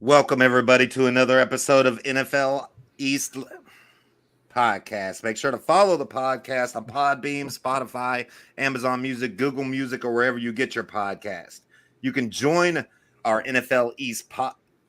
Welcome, everybody, to another episode of NFL East Podcast. Make sure to follow the podcast on Podbeam, Spotify, Amazon Music, Google Music, or wherever you get your podcast. You can join our NFL East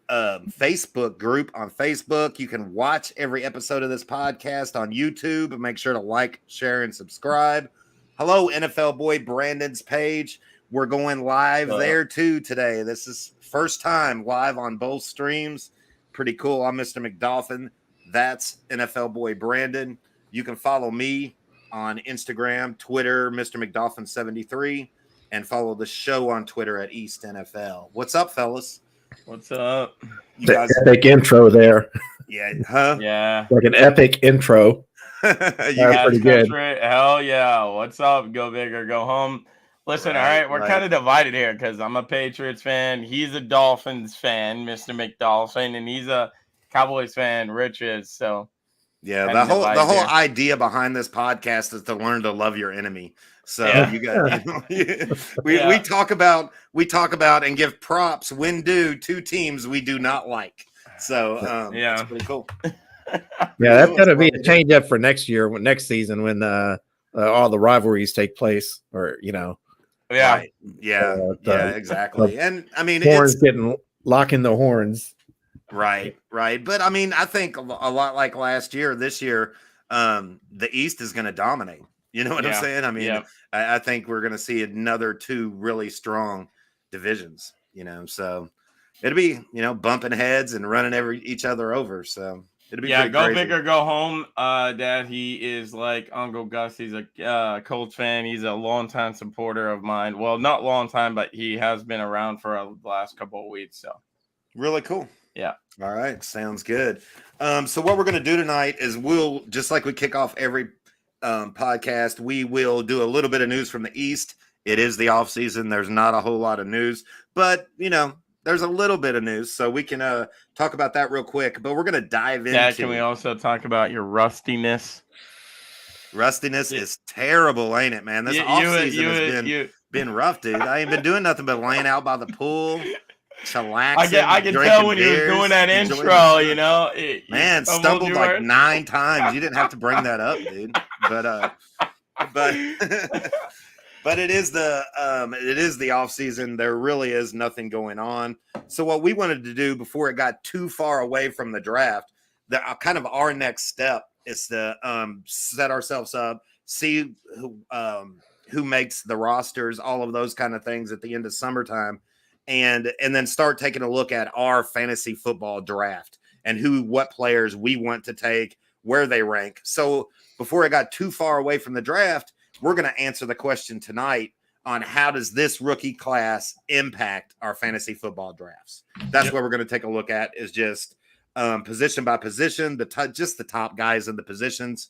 Facebook group on Facebook. You can watch every episode of this podcast on YouTube, and make sure to like, share, and subscribe. Hello, NFL Boy Brandon's page. We're going live there too today. This is first time live on both streams. Pretty cool. I'm Mr. McDolphin. That's NFL Boy Brandon. You can follow me on Instagram, Twitter, Mr. McDolphin73, and follow the show on Twitter at East NFL. What's up, fellas? What's up? You guys, epic intro there. Yeah, huh? Yeah. Like an epic intro. That's pretty good. Hell yeah. What's up? Go big or go home. Listen, all right, we're kind of divided here because I'm a Patriots fan. He's a Dolphins fan, Mr. McDolphin, and he's a Cowboys fan, Rich is. So yeah, the whole idea behind this podcast is to learn to love your enemy. So you got we talk about and give props when due to teams we do not like. So it's pretty cool. That's gonna be a change up for next season when all the rivalries take place, or Yeah. Right. Yeah, exactly. And I mean, horns locking the horns. Right. But I mean, I think a lot like last year, this year, the East is going to dominate. You know what I'm saying? I mean, I think we're going to see another two really strong divisions, so it'll be, bumping heads and running each other over. So it'll be go crazy. big or go home. Dad, he is like Uncle Gus. He's a Colts fan. He's a longtime supporter of mine. Well, not long time, but he has been around for the last couple of weeks. So really cool. Yeah. All right. Sounds good. So what we're going to do tonight is we'll, just like we kick off every podcast, we will do a little bit of news from the East. It is the off season. There's not a whole lot of news, but there's a little bit of news, so we can talk about that real quick. But we're going to dive into. Yeah, can we also talk about your rustiness? Rustiness is terrible, ain't it, man? This offseason has been rough, dude. I ain't been doing nothing but laying out by the pool, chillaxing. I can tell when you were doing that intro, man, stumbled like 9 times. You didn't have to bring that up, dude. But it is the off season. There really is nothing going on. So what we wanted to do before it got too far away from the draft, kind of our next step is to set ourselves up, see who makes the rosters, all of those kind of things at the end of summertime, and then start taking a look at our fantasy football draft and what players we want to take, where they rank. So before it got too far away from the draft, we're going to answer the question tonight on how does this rookie class impact our fantasy football drafts. That's what we're going to take a look at, is just position by position, just the top guys in the positions.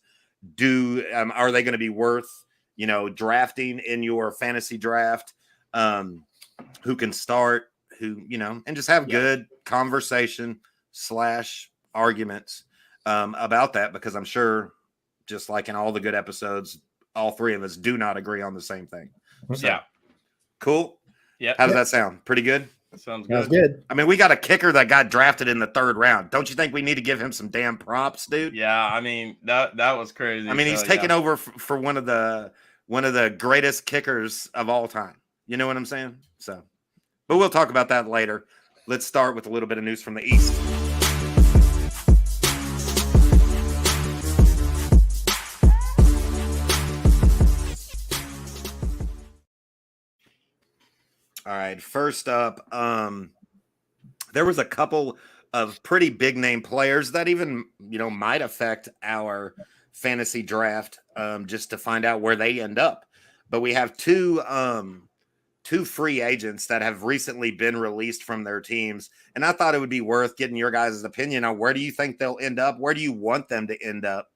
Are they going to be worth, drafting in your fantasy draft? Who can start, and just have good conversation / arguments about that, because I'm sure, just like in all the good episodes, all three of us do not agree on the same thing. So, cool. Yeah. How does that sound? Pretty good? That sounds good. Sounds good. I mean, we got a kicker that got drafted in the 3rd round. Don't you think we need to give him some damn props, dude? Yeah, I mean, that was crazy. I mean, he's taking over for one of the greatest kickers of all time. You know what I'm saying? So, but we'll talk about that later. Let's start with a little bit of news from the East. All right, first up, there was a couple of pretty big name players that even, might affect our fantasy draft, just to find out where they end up. But we have two free agents that have recently been released from their teams, and I thought it would be worth getting your guys' opinion on where do you think they'll end up? Where do you want them to end up?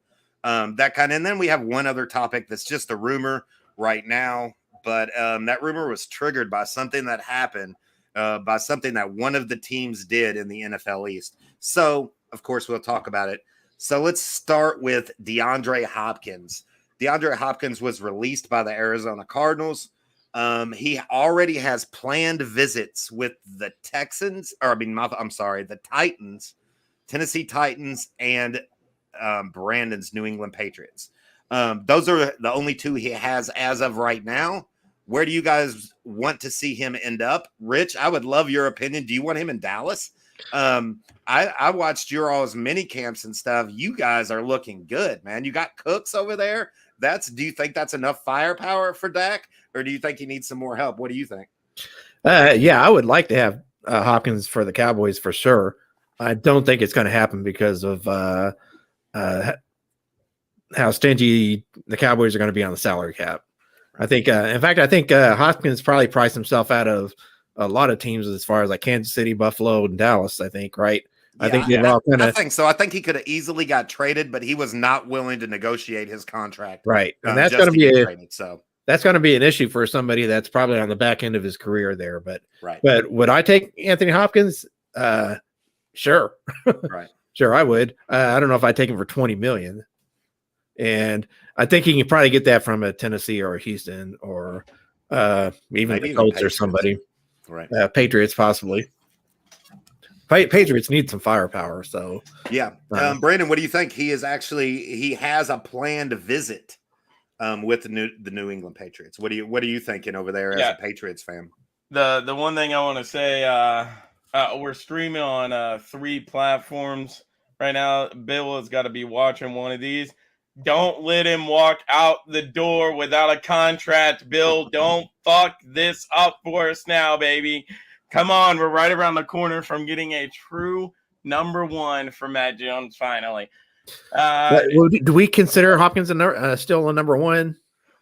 And then we have one other topic that's just a rumor right now. But that rumor was triggered by something that happened, by something that one of the teams did in the NFL East. So, of course, we'll talk about it. So let's start with DeAndre Hopkins. DeAndre Hopkins was released by the Arizona Cardinals. He already has planned visits with the Texans, or I'm sorry, the Titans, Tennessee Titans, and Brandon's New England Patriots. Those are the only two he has as of right now. Where do you guys want to see him end up? Rich, I would love your opinion. Do you want him in Dallas? I watched your all's mini camps and stuff. You guys are looking good, man. You got Cooks over there. Do you think that's enough firepower for Dak, or do you think he needs some more help? What do you think? Yeah, I would like to have Hopkins for the Cowboys for sure. I don't think it's going to happen because of how stingy the Cowboys are going to be on the salary cap. I think, in fact, Hopkins probably priced himself out of a lot of teams as far as like Kansas City, Buffalo, and Dallas. I think, right? Yeah, I think so. I think he could have easily got traded, but he was not willing to negotiate his contract. Right, and that's going to be traded. So that's going to be an issue for somebody that's probably on the back end of his career there. But right. But would I take Anthony Hopkins? Sure, right, sure, I would. I don't know if I'd take him for $20 million, and I think he can probably get that from a Tennessee or a Houston or even maybe the Colts or somebody. Right, Patriots possibly. Patriots need some firepower. So yeah, Brandon, what do you think? He has a planned visit with the New England Patriots. What are you thinking over there as a Patriots fan? The one thing I want to say, we're streaming on 3 platforms right now. Bill has got to be watching one of these. Don't let him walk out the door without a contract, Bill. Don't fuck this up for us now, baby. Come on, we're right around the corner from getting a true number 1 for Matt Jones finally. Do we consider Hopkins still a number 1?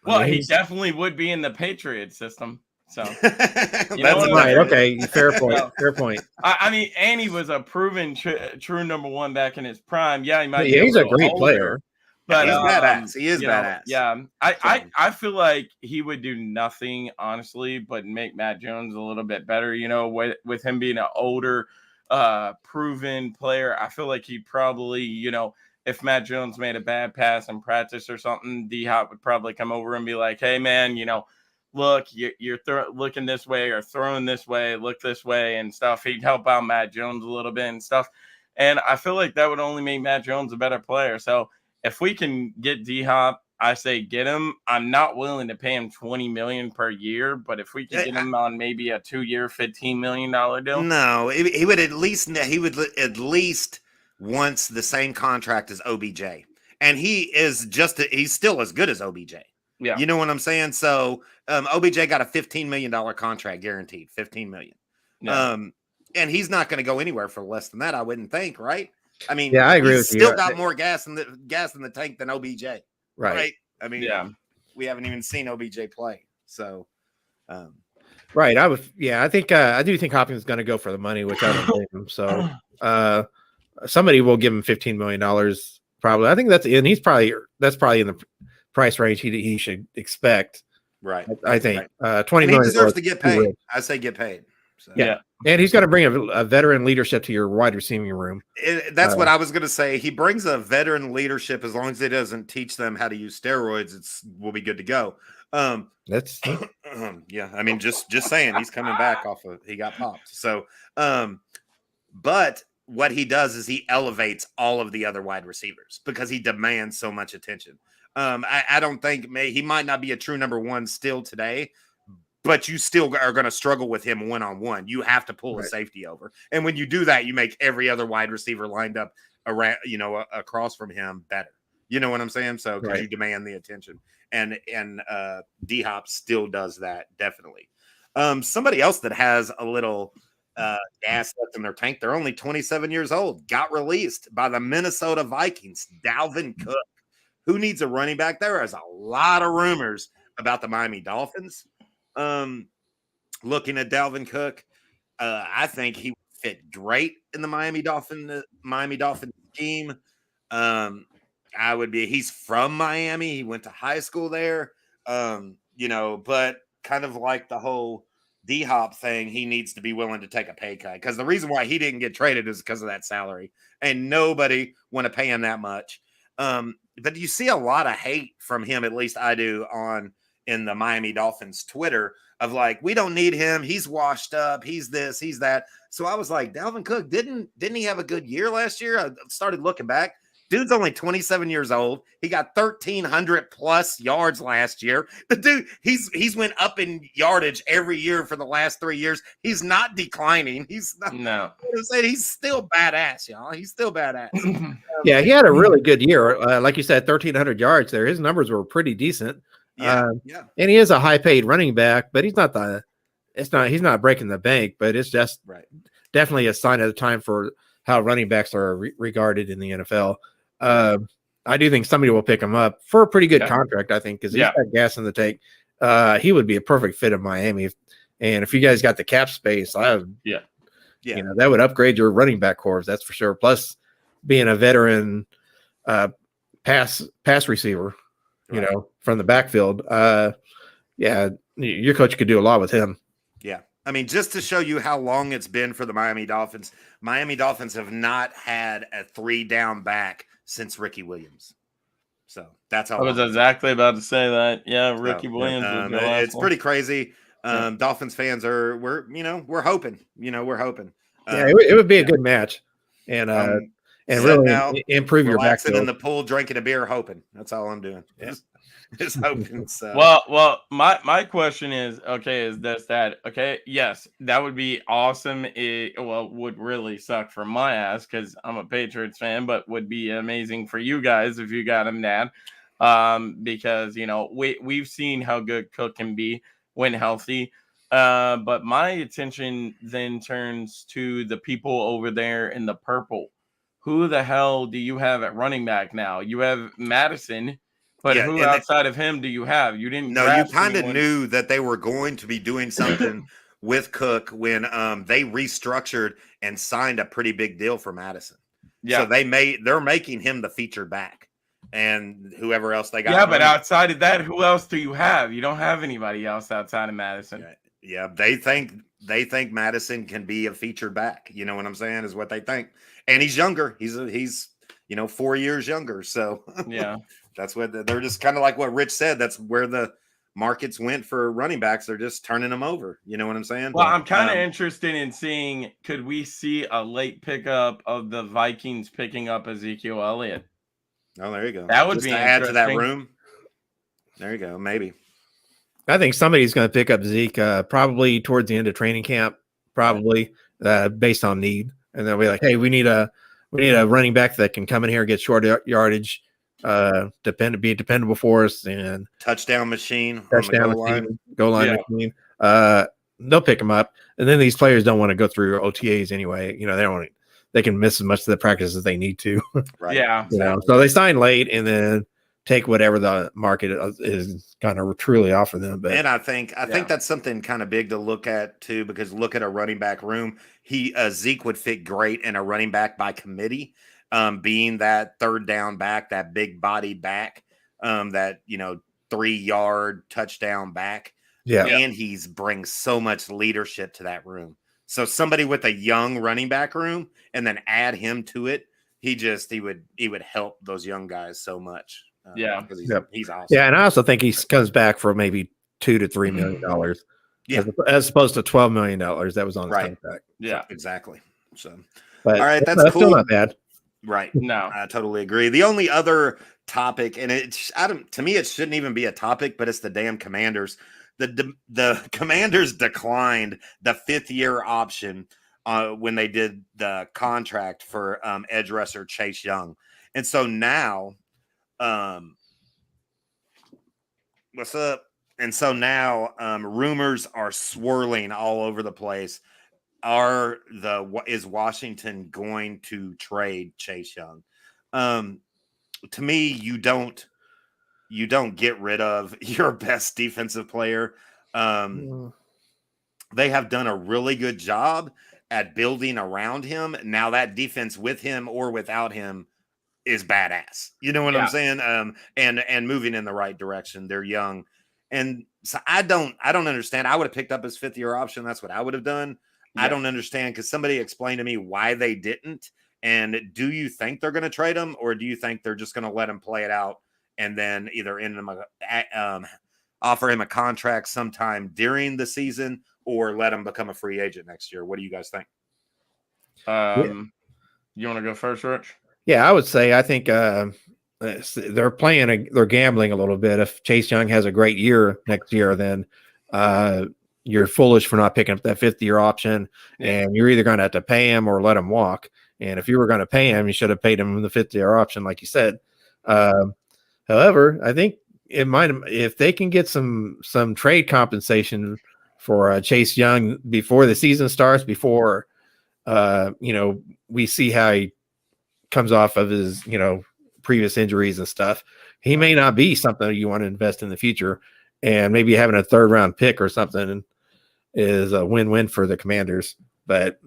Well, he definitely would be in the Patriot system. So that's right. Okay, fair point. Fair point. I mean, and he was a proven true number 1 back in his prime. Yeah, he might. He's a great player. But he's badass. He is badass. Yeah, I feel like he would do nothing, honestly, but make Matt Jones a little bit better. You know, with him being an older, proven player, I feel like he probably, you know, if Matt Jones made a bad pass in practice or something, D-Hop would probably come over and be like, "Hey, man, you know, look, you're looking this way or throwing this way, look this way," and stuff. He'd help out Matt Jones a little bit and stuff. And I feel like that would only make Matt Jones a better player. So if we can get D-Hop, I say get him. I'm not willing to pay him $20 million per year, but if we can get him on maybe a 2-year, $15 million deal. No, he would at least wants the same contract as OBJ. And he's still as good as OBJ. Yeah. You know what I'm saying? So OBJ got a $15 million contract guaranteed, $15 million. Yeah. And he's not going to go anywhere for less than that, I wouldn't think, right? I mean, yeah, I agree with you. Still got more gas in the tank than OBJ, right? I mean, we haven't even seen OBJ play, so right. I think I do think Hopkins is going to go for the money, which I don't blame him. So somebody will give him $15 million, probably. I think that's probably in the price range he should expect. Right. I think right. 20 and million. He deserves to get paid. I say get paid. So. Yeah. And he's got to bring a veteran leadership to your wide receiving room. That's what I was going to say. He brings a veteran leadership as long as he doesn't teach them how to use steroids. We'll be good to go. That's yeah. I mean, just saying, he's coming back he got popped. So, but what he does is he elevates all of the other wide receivers because he demands so much attention. I don't think he might not be a true number 1 still today, but you still are going to struggle with him one-on-one. You have to pull a safety over. And when you do that, you make every other wide receiver lined up around, across from him better. You know what I'm saying? So because you demand the attention. And D-Hop still does that, definitely. Somebody else that has a little gas left in their tank, they're only 27 years old, got released by the Minnesota Vikings, Dalvin Cook. Who needs a running back? There is a lot of rumors about the Miami Dolphins. Looking at Dalvin Cook, I think he would fit great in the Miami Dolphin scheme. He's from Miami. He went to high school there. But kind of like the whole D-Hop thing, he needs to be willing to take a pay cut because the reason why he didn't get traded is because of that salary, and nobody want to pay him that much. But you see a lot of hate from him, at least I do, on in the Miami Dolphins Twitter of like, we don't need him. He's washed up. He's this, he's that. So I was like, Dalvin Cook, didn't he have a good year last year? I started looking back. Dude's only 27 years old. He got 1,300 plus yards last year. The dude, he's went up in yardage every year for the last 3 years. He's not declining. He's not. No. I'm saying he's still badass, y'all. He's still badass. Yeah, he had a really good year. Like you said, 1,300 yards there. His numbers were pretty decent. Yeah. And he is a high-paid running back, but he's not he's not breaking the bank, but it's just definitely a sign of the time for how running backs are regarded in the NFL. I do think somebody will pick him up for a pretty good contract, I think, because he's got gas in the tank. He would be a perfect fit in Miami. And if you guys got the cap space, you know, that would upgrade your running back corps, that's for sure. Plus being a veteran pass receiver, you know, from the backfield. Your coach could do a lot with him. Yeah. I mean, just to show you how long it's been for the Miami Dolphins have not had a 3-down back since Ricky Williams. So that's how I was exactly about to say that. Yeah, Ricky Williams. It's pretty crazy. Dolphins fans we're hoping. We're hoping. It would be a good match, and really now, improve your backfield. In the pool, drinking a beer, hoping. That's all I'm doing. Yeah. Just hoping. So. Well, my question is yes, that would be awesome. It would really suck for my ass because I'm a Patriots fan, but would be amazing for you guys if you got him, Dad. Because we've seen how good Cook can be when healthy. But my attention then turns to the people over there in the purple. Who the hell do you have at running back now? You have Madison. But who outside of him do you have? You didn't. No, you kind of knew that they were going to be doing something with Cook when they restructured and signed a pretty big deal for Madison. Yeah, so they're making him the featured back, and whoever else they got. Yeah, but outside of that, who else do you have? You don't have anybody else outside of Madison. Yeah, they think Madison can be a featured back. You know what I'm saying? Is what they think, and he's younger. He's 4 years younger. So yeah. That's what they're just kind of like what Rich said. That's where the markets went for running backs. They're just turning them over. You know what I'm saying? Well, I'm kind of interested in seeing, could we see a late pickup of the Vikings picking up Ezekiel Elliott? Oh, there you go. That would just be add to that room. There you go. Maybe. I think somebody's going to pick up Zeke probably towards the end of training camp, probably based on need. And they'll be like, hey, we need a running back that can come in here and get short yardage. Be dependable for us and touchdown machine, goal line machine. They'll pick them up, and then these players don't want to go through OTAs anyway. They don't want they can miss as much of the practice as they need to. Right. Yeah. So they sign late and then take whatever the market is kind of truly offer them. But I think that's something kind of big to look at too, because look at a running back room. Zeke would fit great in a running back by committee. Being that third down back, that big body back, that 3-yard touchdown back. Yeah. And he's brings so much leadership to that room. So somebody with a young running back room and then add him to it, he would help those young guys so much. He's awesome. Yeah, and I also think he comes back for maybe $2 to $3 million. Yeah. As opposed to $12 million that was on his contract. Yeah, exactly. So but all right, that's cool. Still not bad. Right. No, I totally agree. The only other topic, and to me, it shouldn't even be a topic, but it's the damn Commanders. The Commanders declined the 5th-year option when they did the contract for edge rusher Chase Young, and so now, what's up? And so now, rumors are swirling all over the place. Is Washington going to trade Chase Young? To me, you don't get rid of your best defensive player. They have done a really good job at building around him. Now that defense with him or without him is badass. You know what I'm saying? And moving in the right direction. They're young. And so I don't understand. I would have picked up his 5th-year option. That's what I would have done. Yeah. I don't understand because somebody explained to me why they didn't. And do you think they're going to trade him, or do you think they're just going to let him play it out and then either end him offer him a contract sometime during the season, or let him become a free agent next year? What do you guys think? You want to go first, Rich? Yeah, I would say I think they're they're gambling a little bit. If Chase Young has a great year next year, then you're foolish for not picking up that 5th-year option, and you're either going to have to pay him or let him walk. And if you were going to pay him, you should have paid him the 5th-year option, like you said. However, I think it might, if they can get some trade compensation for Chase Young before the season starts, before we see how he comes off of his previous injuries and stuff, he may not be something you want to invest in the future. And maybe having a 3rd-round pick or something is a win-win for the Commanders. But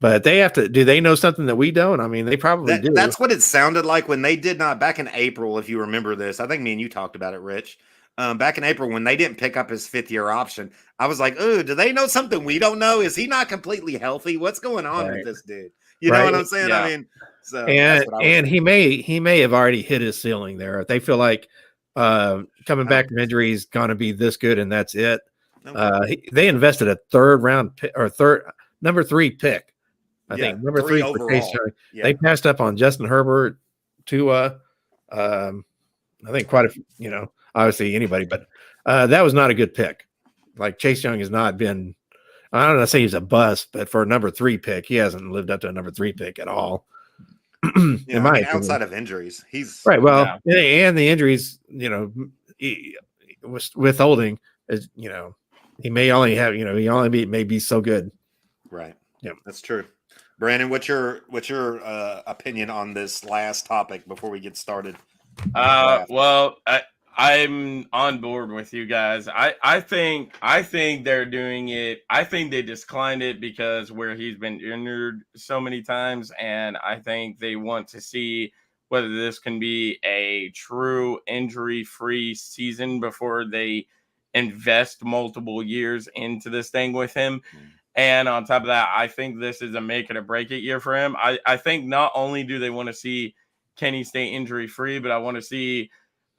they have to. Do they know something that we don't? I mean, they probably do. That's what it sounded like when they did not, back in April, if you remember this. I think me and you talked about it, Rich. Back in April, when they didn't pick up his 5th-year option, I was like, "Oh, do they know something we don't know? Is he not completely healthy? What's going on with this dude?" You know what I'm saying? Yeah. I mean, so and he may have already hit his ceiling there. If they feel like coming back from injury is going to be this good and that's it. They invested a 3rd-round pick or number 3 pick. I think number 3 overall. For Chase Young. They passed up on Justin Herbert, Tua. I think quite a few, obviously anybody, but that was not a good pick. Like Chase Young has not been, I don't know, say he's a bust, but for a number 3 pick, he hasn't lived up to a number 3 pick at all. Outside of injuries, he's right. Well, and the injuries, withholding is, he may only have, may be so good. Right. Yeah, that's true. Brandon, what's your opinion on this last topic before we get started? Well, I'm on board with you guys. I think they're doing it. I think they declined it because where he's been injured so many times, and I think they want to see whether this can be a true injury-free season before they invest multiple years into this thing with him. And on top of that, I think this is a make it or break it year for him. I think not only do they want to see can he stay injury-free, but I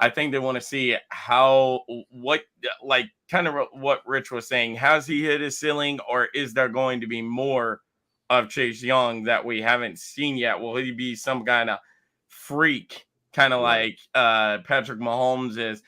think they want to see what Rich was saying. Has he hit his ceiling, or is there going to be more of Chase Young that we haven't seen yet? Will he be some kind of freak, kind of like Patrick Mahomes is?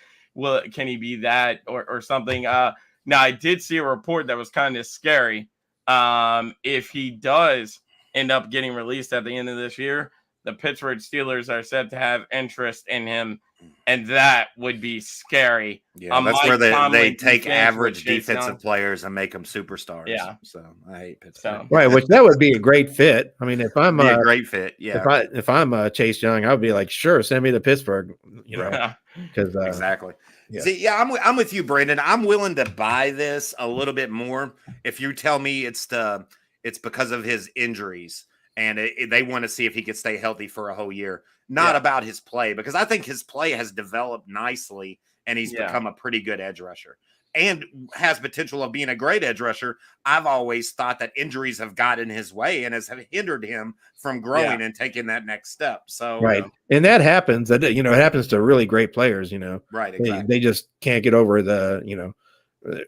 Can he be that or something? Now, I did see a report that was kind of scary. If he does end up getting released at the end of this year, the Pittsburgh Steelers are said to have interest in him, and that would be scary. Yeah, that's where they take average defensive players and make them superstars. Yeah. So I hate Pittsburgh. Right, which that would be a great fit. I mean, if I'm a great fit, yeah. If I'm Chase Young, I would be like, sure, send me to Pittsburgh. Because exactly. Yeah. See, I'm with you, Brandon. I'm willing to buy this a little bit more if you tell me it's because of his injuries. And they want to see if he could stay healthy for a whole year, not about his play, because I think his play has developed nicely and he's become a pretty good edge rusher and has potential of being a great edge rusher. I've always thought that injuries have got in his way and have hindered him from growing and taking that next step. So, and that happens. It happens to really great players. Right? Exactly. They just can't get over the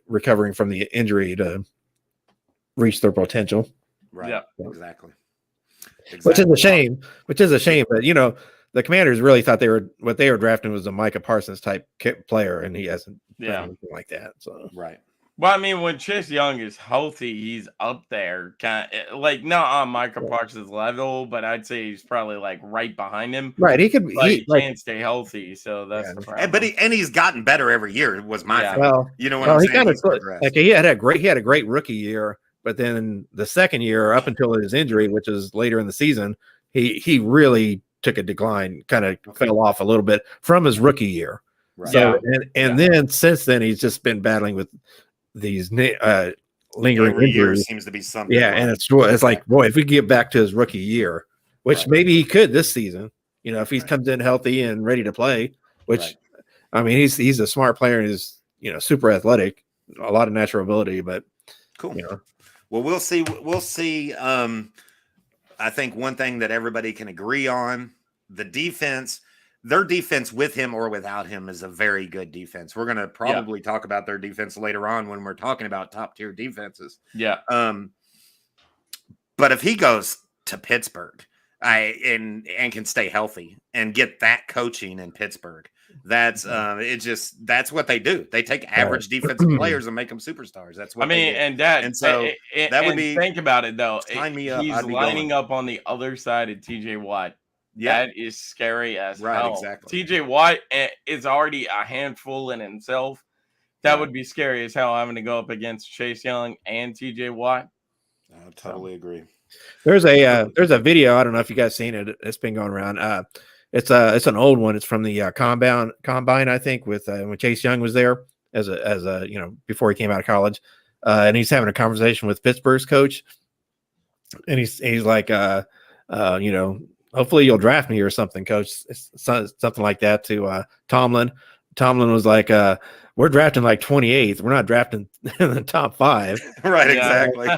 recovering from the injury to reach their potential. Right. Yeah. Exactly. Which is a shame. But the Commanders really thought what they were drafting was a Micah Parsons type player, and he hasn't done anything like that. So right. Well, I mean, when Chase Young is healthy, he's up there, kind of like not on Micah Parsons' level, but I'd say he's probably like right behind him. Right, he could. He can't stay healthy, so that's the problem. But he's gotten better every year. Was my thing. Well, what I'm saying? He had a great rookie year. But then the second year, up until his injury, which is later in the season, he really took a decline, kind of fell off a little bit from his rookie year. Right. So then since then he's just been battling with these lingering injuries. Seems to be something. Yeah, and it's like, boy, if we get back to his rookie year, which maybe he could this season, if he comes in healthy and ready to play. Which I mean, he's a smart player and he's super athletic, a lot of natural ability, but cool. Well, we'll see. We'll see. I think one thing that everybody can agree on, the defense, their defense with him or without him is a very good defense. We're going to probably talk about their defense later on when we're talking about top tier defenses. Yeah. But if he goes to Pittsburgh and can stay healthy and get that coaching in Pittsburgh, that's that's what they do. They take average defensive players and make them superstars. That's what that would be. Think about it though. Sign me up. He's lining up on the other side of TJ Watt. Yeah. That is scary as hell. Exactly. TJ Watt is already a handful in himself. That would be scary as hell having to go up against Chase Young and TJ Watt. I totally agree. There's a video. I don't know if you guys seen it. It's been going around. It's an old one. It's from the combine, I think, with when Chase Young was there as a before he came out of college, and he's having a conversation with Pittsburgh's coach, and he's like, hopefully you'll draft me or something, coach. Something like that to Tomlin. Tomlin was like, we're drafting like 28th. We're not drafting in the top 5. Right, exactly.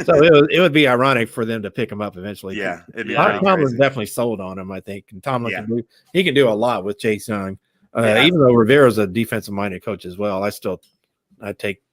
So it would be ironic for them to pick him up eventually. Yeah. Tomlin's definitely sold on him, I think. And Tomlin can do a lot with Chase Young. Even though Rivera's a defensive-minded coach as well, I'd take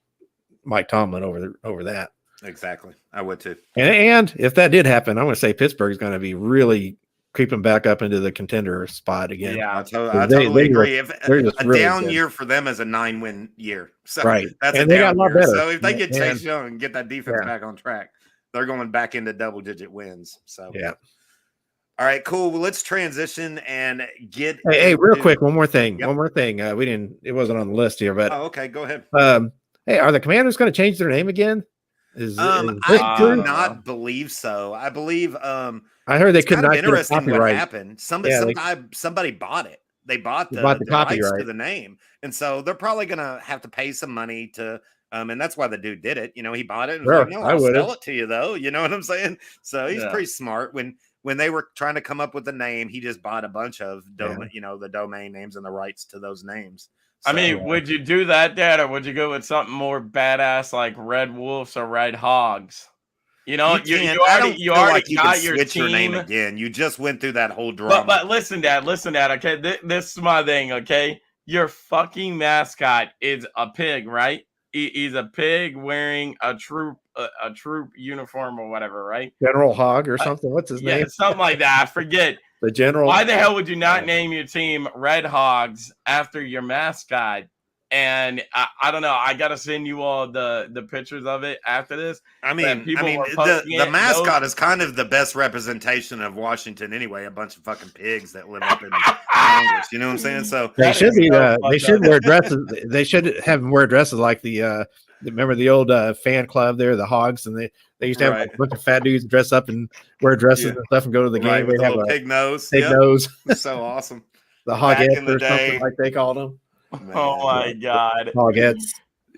Mike Tomlin over that. Exactly. I would too. And if that did happen, I'm going to say Pittsburgh's going to be really creeping back up into the contender spot again. Yeah, I totally agree. If a really down year for them is a 9-win year. So right. That's and they got a lot better. So if they get Chase Young and get that defense back on track, they're going back into double-digit wins. So yeah. All right, cool. Well, let's transition and get. Hey, real quick, one more thing. Yep. One more thing. It wasn't on the list here, but okay, go ahead. Hey, are the Commanders going to change their name again? I do not believe so. I believe I heard they could not get interesting copyright. What happened. Somebody bought it. They bought the rights to the name. And so they're probably gonna have to pay some money to and that's why the dude did it. He bought it and was like, no, I'll sell it to you though. You know what I'm saying? So he's pretty smart. When they were trying to come up with the name, he just bought a bunch of the domain names and the rights to those names. So, I mean, would you do that, Dad, or would you go with something more badass like Red Wolves or Red Hogs? You already got your team. Your name again. You just went through that whole drama. But listen, Dad. Okay, this is my thing. Okay, your fucking mascot is a pig, right? He's a pig wearing a troop uniform or whatever, right? General Hog or something. What's his name? Something like that. I forget. The general. Why the hell would you not name your team Red Hogs after your mascot? And I don't know. I gotta send you all the pictures of it after this. I mean, the mascot is kind of the best representation of Washington anyway. A bunch of fucking pigs that live up in Congress. You know what I'm saying? So they should be. They should wear dresses. They should have them wear dresses like the. Remember the old fan club there, the Hogs, and they used to have a bunch of fat dudes dress up and wear dresses and stuff and go to the game. With have a pig nose. Pig nose. So awesome. The Hogettes or something like they called them. Man. Oh my God. Hogettes.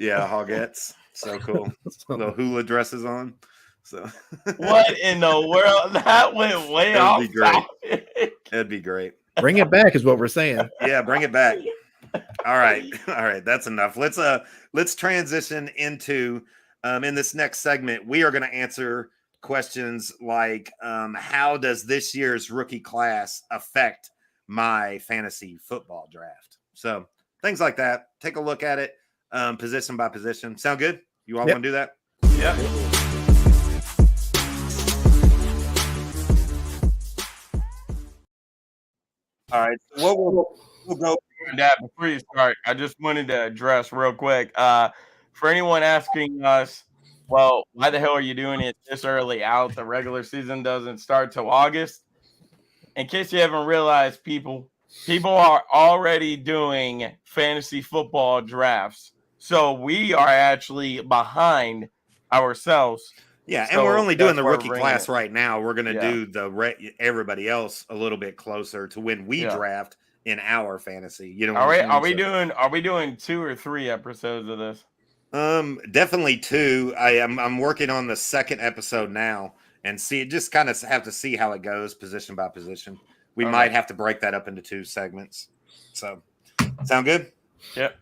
Yeah, Hogettes. So cool. The hula dresses on. So what in the world? That went way off. That'd be great. That'd be great. Bring it back is what we're saying. Yeah, bring it back. All right. That's enough. Let's transition into in this next segment. We are going to answer questions like how does this year's rookie class affect my fantasy football draft? So things like that. Take a look at it position by position. Sound good? You all want to do that? Yeah. All right. So we'll go. Dad, before you start, I just wanted to address real quick. For anyone asking us, well, why the hell are you doing it this early out? The regular season doesn't start till August. In case you haven't realized, people are already doing fantasy football drafts. So we are actually behind ourselves. Yeah, and we're only doing the rookie class right now. We're going to do everybody else a little bit closer to when we draft in our fantasy. You know, are we doing 2 or 3 episodes of this? Definitely 2. I'm working on the second episode now and just kind of have to see how it goes position by position. We might have to break that up into 2 segments. So sound good? Yep.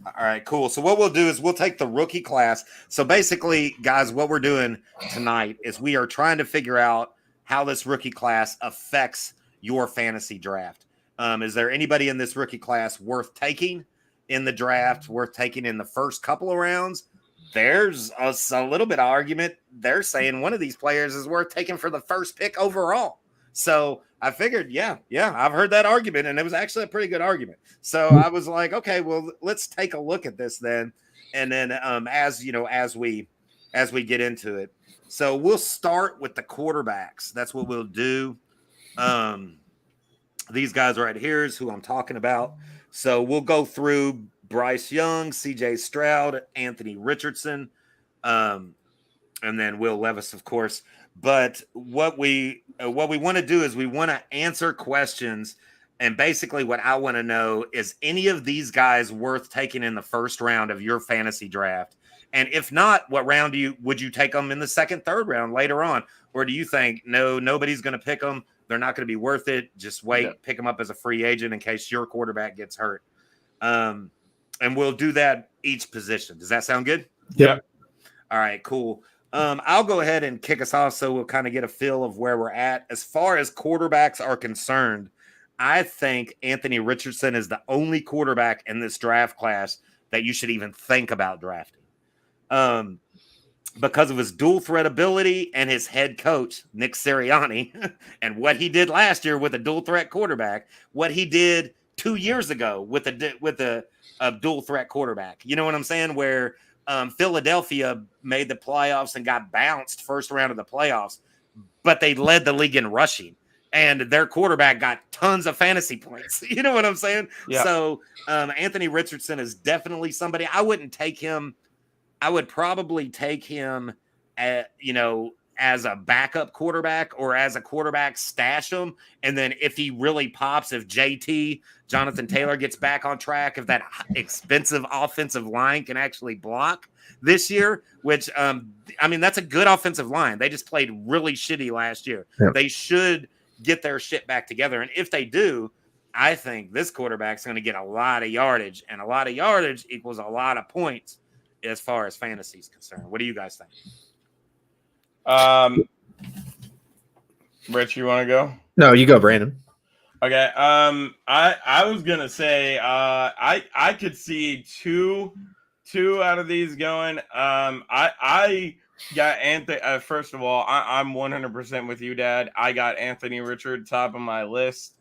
All right, cool. So what we'll do is we'll take the rookie class. So basically, guys, what we're doing tonight is we are trying to figure out how this rookie class affects your fantasy draft. Is there anybody in this rookie class worth taking in the draft, worth taking in the first couple of rounds? There's a little bit of argument. They're saying one of these players is worth taking for the first pick overall. So I figured, yeah, I've heard that argument, and it was actually a pretty good argument. So I was like, okay, well, let's take a look at this then. And then as we get into it. So we'll start with the quarterbacks. That's what we'll do. These guys right here is who I'm talking about. So we'll go through Bryce Young, CJ Stroud, Anthony Richardson, and then Will Levis, of course. But what we want to do is we want to answer questions. And basically what I want to know is any of these guys worth taking in the first round of your fantasy draft? And if not, what round would you take them in the second, third round later on? Or do you think, no, nobody's going to pick them? They're not going to be worth it. Just wait, pick them up as a free agent in case your quarterback gets hurt. And we'll do that each position. Does that sound good? Yep. All right, cool. I'll go ahead and kick us off so we'll kind of get a feel of where we're at. As far as quarterbacks are concerned, I think Anthony Richardson is the only quarterback in this draft class that you should even think about drafting. Because of his dual threat ability and his head coach, Nick Sirianni, and what he did last year with a dual threat quarterback, what he did 2 years ago with a dual threat quarterback. You know what I'm saying? Where Philadelphia made the playoffs and got bounced first round of the playoffs, but they led the league in rushing. And their quarterback got tons of fantasy points. You know what I'm saying? Yeah. So Anthony Richardson is definitely somebody. I wouldn't take him. I would probably take him, as a backup quarterback or as a quarterback, stash him. And then if he really pops, if Jonathan Taylor gets back on track, if that expensive offensive line can actually block this year, which, that's a good offensive line. They just played really shitty last year. Yeah. They should get their shit back together. And if they do, I think this quarterback's going to get a lot of yardage, and a lot of yardage equals a lot of points as far as fantasy is concerned. What do you guys think? Rich, you want to go? No, you go, Brandon. Okay. I was gonna say I could see two out of these going. I got Anthony. First of all, I'm 100% with you, Dad. I got Anthony Richard top of my list.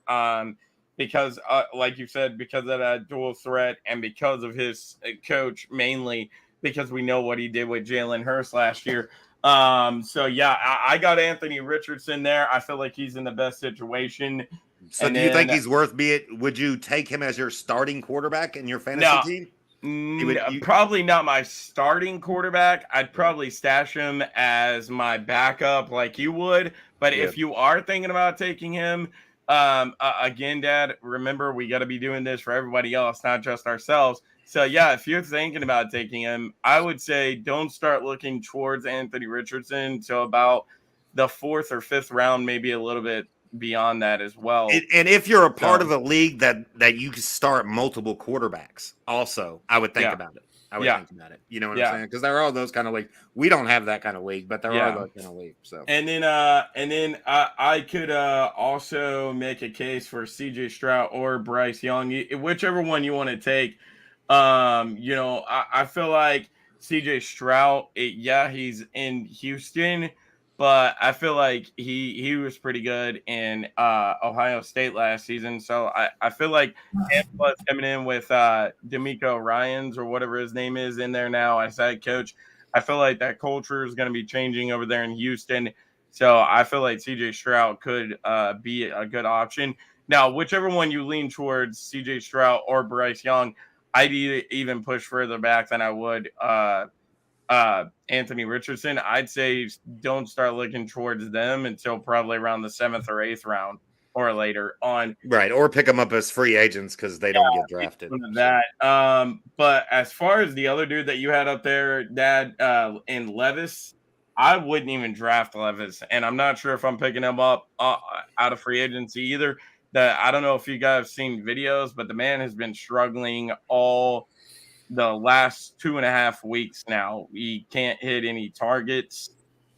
Because, like you said, because of that dual threat and because of his coach, mainly because we know what he did with Jalen Hurts last year. So yeah, I got Anthony Richardson there. I feel like he's in the best situation. So do you think he's worth would you take him as your starting quarterback in your fantasy team? Probably not my starting quarterback. I'd probably stash him as my backup like you would. But if you are thinking about taking him, again, Dad, remember, we got to be doing this for everybody else, not just ourselves. So, yeah, if you're thinking about taking him, I would say don't start looking towards Anthony Richardson until about the 4th or 5th round, maybe a little bit beyond that as well. And if you're a part of a league that you can start multiple quarterbacks, also, I would think about it. I would think about it. You know what I'm saying? Because there are those kind of leagues. We don't have that kind of league, but there are those kind of leagues. So and then I could also make a case for CJ Stroud or Bryce Young, whichever one you want to take. I feel like CJ Stroud, he's in Houston, but I feel like he was pretty good in Ohio State last season. So I feel like Tampa is coming in with D'Amico Ryans or whatever his name is in there now as head coach. I feel like that culture is going to be changing over there in Houston. So I feel like CJ Stroud could be a good option. Now, whichever one you lean towards, CJ Stroud or Bryce Young, I'd even push further back than I would Anthony Richardson. I'd say don't start looking towards them until probably around the 7th or 8th round or later on. Right, or pick them up as free agents because they don't get drafted. That. But as far as the other dude that you had up there, Dad, in Levis, I wouldn't even draft Levis, and I'm not sure if I'm picking him up out of free agency either. I don't know if you guys have seen videos, but the man has been struggling all the last 2.5 weeks now. He can't hit any targets.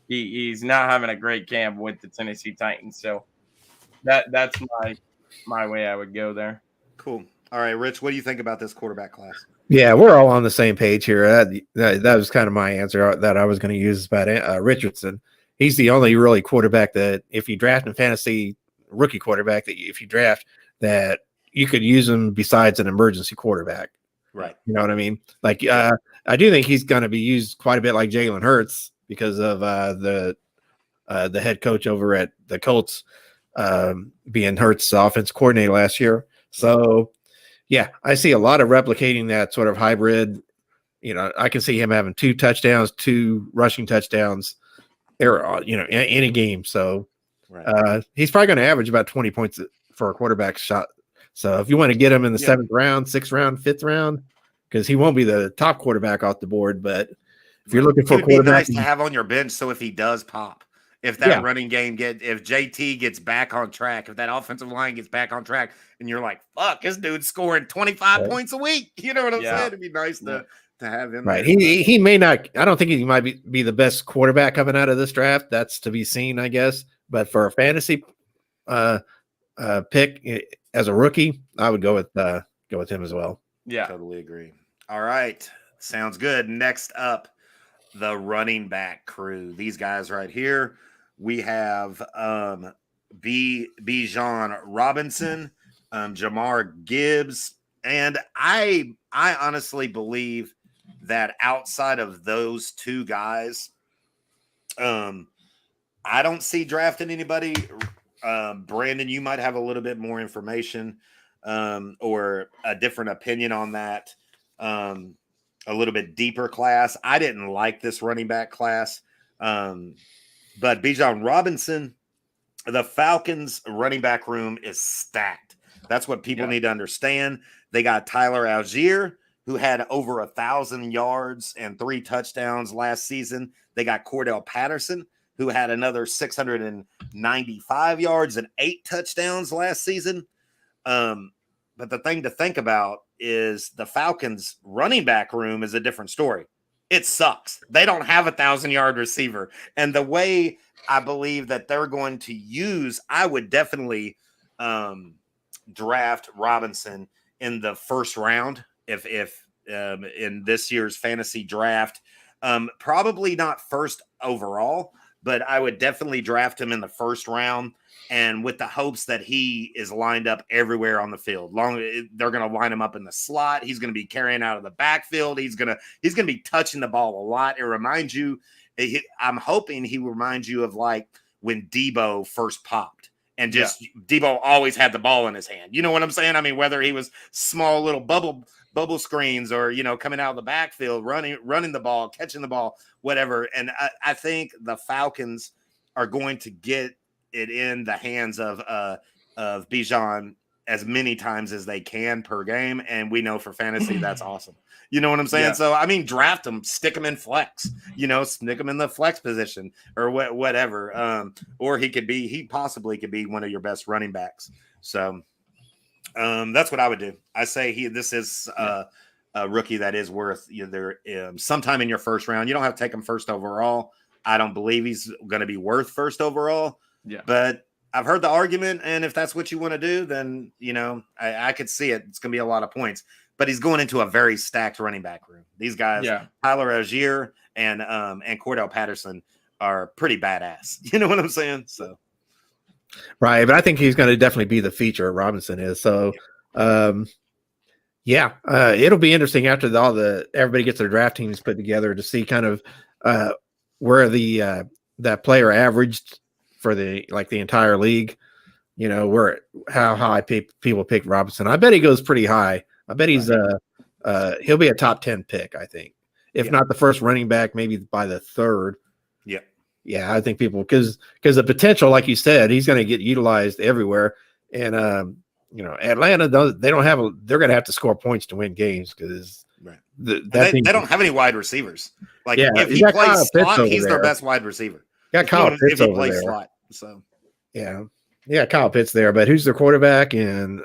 He's not having a great camp with the Tennessee Titans. So That's my way I would go there. Cool. All right, Rich, what do you think about this quarterback class? Yeah, we're all on the same page here. That was kind of my answer that I was going to use about Richardson. He's the only really quarterback that if you draft in fantasy, rookie quarterback, that if you draft, that you could use him besides an emergency quarterback. Right. You know what I mean? Like, I do think he's going to be used quite a bit like Jalen Hurts because of the head coach over at the Colts being Hurts' offense coordinator last year. So, yeah, I see a lot of replicating that sort of hybrid. You know, I can see him having 2 touchdowns, 2 rushing touchdowns, in any game. So, he's probably going to average about 20 points for a quarterback shot. So, if you want to get him in the 7th round, 6th round, 5th round, because he won't be the top quarterback off the board, but if you're looking for a quarterback, nice to have on your bench. So if he does pop, if that running game if JT gets back on track, if that offensive line gets back on track, and you're like, fuck, this dude's scoring 25 points a week. You know what I'm saying? It'd be nice to have him. Right. He may not. I don't think he might be the best quarterback coming out of this draft. That's to be seen, I guess. But for a fantasy pick as a rookie, I would go with him as well. Yeah, totally agree. All right, sounds good. Next up, the running back crew. These guys right here. We have Bijan Robinson, Jamar Gibbs, and I honestly believe that outside of those 2 guys, I don't see drafting anybody. Brandon, you might have a little bit more information or a different opinion on that. A little bit deeper class. I didn't like this running back class. But Bijan Robinson, the Falcons running back room is stacked. That's what people need to understand. They got Tyler Algier, who had over 1,000 yards and 3 touchdowns last season. They got Cordell Patterson, who had another 695 yards and 8 touchdowns last season. But the thing to think about is the Falcons running back room is a different story. It sucks. They don't have 1,000-yard receiver. And the way I believe that they're going to use, I would definitely draft Robinson in the 1st round if in this year's fantasy draft. Probably not 1st overall, but I would definitely draft him in the 1st round, and with the hopes that he is lined up everywhere on the field. They're going to line him up in the slot. He's going to be carrying out of the backfield. He's going to be touching the ball a lot. It reminds you. I'm hoping he reminds you of like when Debo first popped, and just Debo always had the ball in his hand. You know what I'm saying? I mean, whether he was small little bubble screens or coming out of the backfield, running the ball, catching the ball, whatever. And I think the Falcons are going to get it in the hands of Bijan as many times as they can per game, and we know for fantasy that's awesome. You know what I'm saying? So I mean, draft him, stick him in flex. Stick him in the flex position or whatever. Or he possibly could be one of your best running backs. So that's what I would do. I say this is a rookie that is worth either sometime in your 1st round. You don't have to take him 1st overall. I don't believe he's going to be worth 1st overall. Yeah, but I've heard the argument, and if that's what you want to do, then I could see it. It's going to be a lot of points, but he's going into a very stacked running back room. These guys, Tyler Algier and Cordell Patterson, are pretty badass. You know what I'm saying? So, right, but I think he's going to definitely be the feature. Robinson is so. It'll be interesting after everybody gets their draft teams put together to see kind of where that player averaged for the entire league, how high people pick Robinson. I bet he goes pretty high. I bet he's he'll be a top 10 pick, I think. If not the 1st running back, maybe by the 3rd. Yeah. Yeah, I think people because the potential, like you said, he's going to get utilized everywhere. And Atlanta they're going to have to score points to win games because they don't have any wide receivers. Like if he plays slot, he's their best wide receiver. Got Kyle Pitts over there. Slot, so Kyle Pitts there, but who's their quarterback? And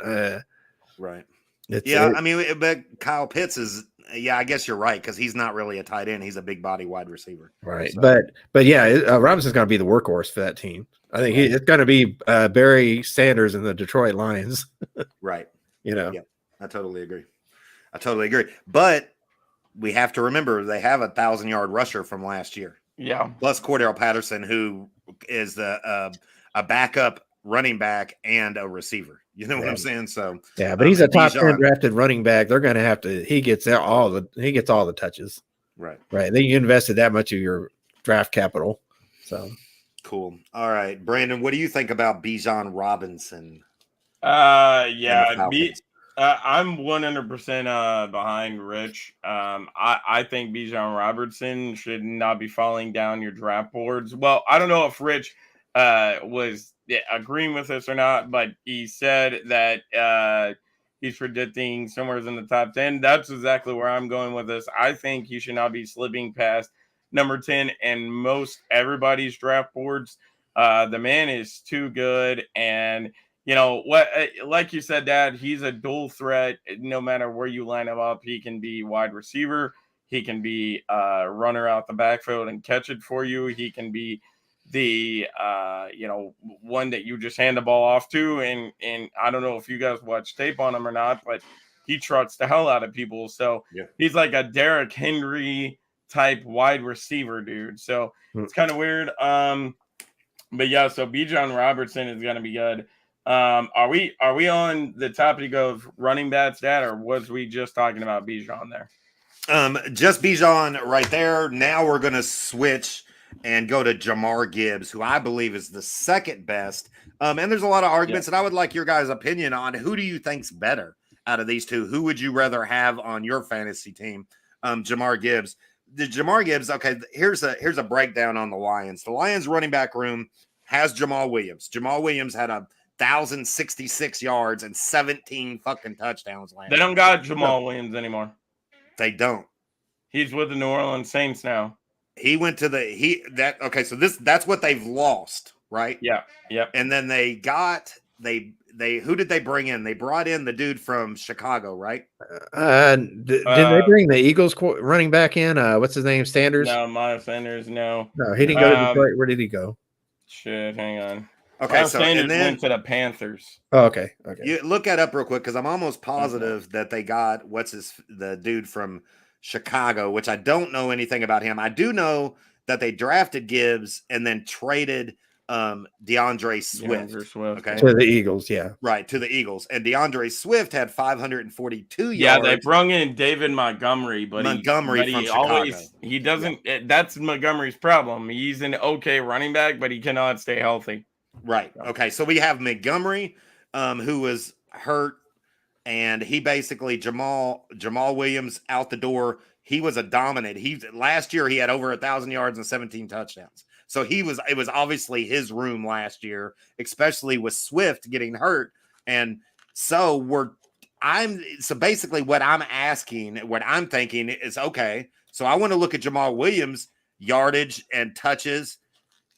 right, I mean, but Kyle Pitts is Yeah, I guess you're right because he's not really a tight end. He's a big body wide receiver. Right. So, But yeah, Robinson's going to be the workhorse for that team. I think Right. it's going to be Barry Sanders and the Detroit Lions. right. You know. Yeah, I totally agree. But we have to remember they have a 1,000-yard rusher from last year. Yeah. Plus Cordell Patterson, who is a backup running back and a receiver. You know what I'm saying? So yeah, but he's a top 10 Bijan, drafted running back. They're going to have to. He gets all the touches. Right. Right. Then you invested that much of your draft capital. So cool. All right, Brandon, what do you think about Bijan Robinson? Yeah, I'm 100% behind Rich. I think Bijan Robertson should not be falling down your draft boards. Well, I don't know if Rich was agreeing with this or not, but he said that he's predicting somewhere in the top 10. That's exactly where I'm going with this. I think he should not be slipping past number 10 and most everybody's draft boards. The man is too good, and you know what, like you said, Dad, he's a dual threat. No matter where you line him up, he can be wide receiver, he can be runner out the backfield and catch it for you, he can be the one that you just hand the ball off to, and I don't know if you guys watch tape on him or not, but he trots the hell out of people. So he's like a Derrick Henry type wide receiver, dude. So it's kind of weird. But yeah, so Bijan Robertson is gonna be good. Are we on the topic of running backs, Dad, or was we just talking about Bijan there? Just Bijan right there. Now we're gonna switch and go to Jahmyr Gibbs, who I believe is the second best. And there's a lot of arguments, and I would like your guys' opinion on who do you think's better out of these two? Who would you rather have on your fantasy team? Jahmyr Gibbs. Jahmyr Gibbs, okay, here's a breakdown on the Lions. The Lions running back room has Jamal Williams. Jamal Williams had 1,066 yards and 17 fucking touchdowns last year. They don't got Jamal Williams anymore. They don't. He's with the New Orleans Saints now. He went to so that's what they've lost, right? Yeah. Yep. And then they who did they bring in? They brought in the dude from Chicago, right? Didn't they bring the Eagles running back in? What's his name? Sanders? No, Miles Sanders. No, he didn't go to Detroit. Where did he go? Shit, hang on. Okay, Miles Sanders went to the Panthers. Oh, okay. You look that up real quick because I'm almost positive that they got the dude from Chicago, which I don't know anything about him. I do know that they drafted Gibbs and then traded DeAndre Swift. Okay, to the Eagles, yeah, right, to the Eagles. And DeAndre Swift had 542 yards. Yeah, they brought in David Montgomery, but from Chicago. He doesn't. That's Montgomery's problem. He's an okay running back, but he cannot stay healthy. Right. Okay. So we have Montgomery, who was hurt, and he basically Jamal Williams out the door. He was a dominant. Last year he had over 1,000 yards and 17 touchdowns. So it was obviously his room last year, especially with Swift getting hurt. And so basically what I'm thinking is, okay, so I want to look at Jamal Williams' yardage and touches.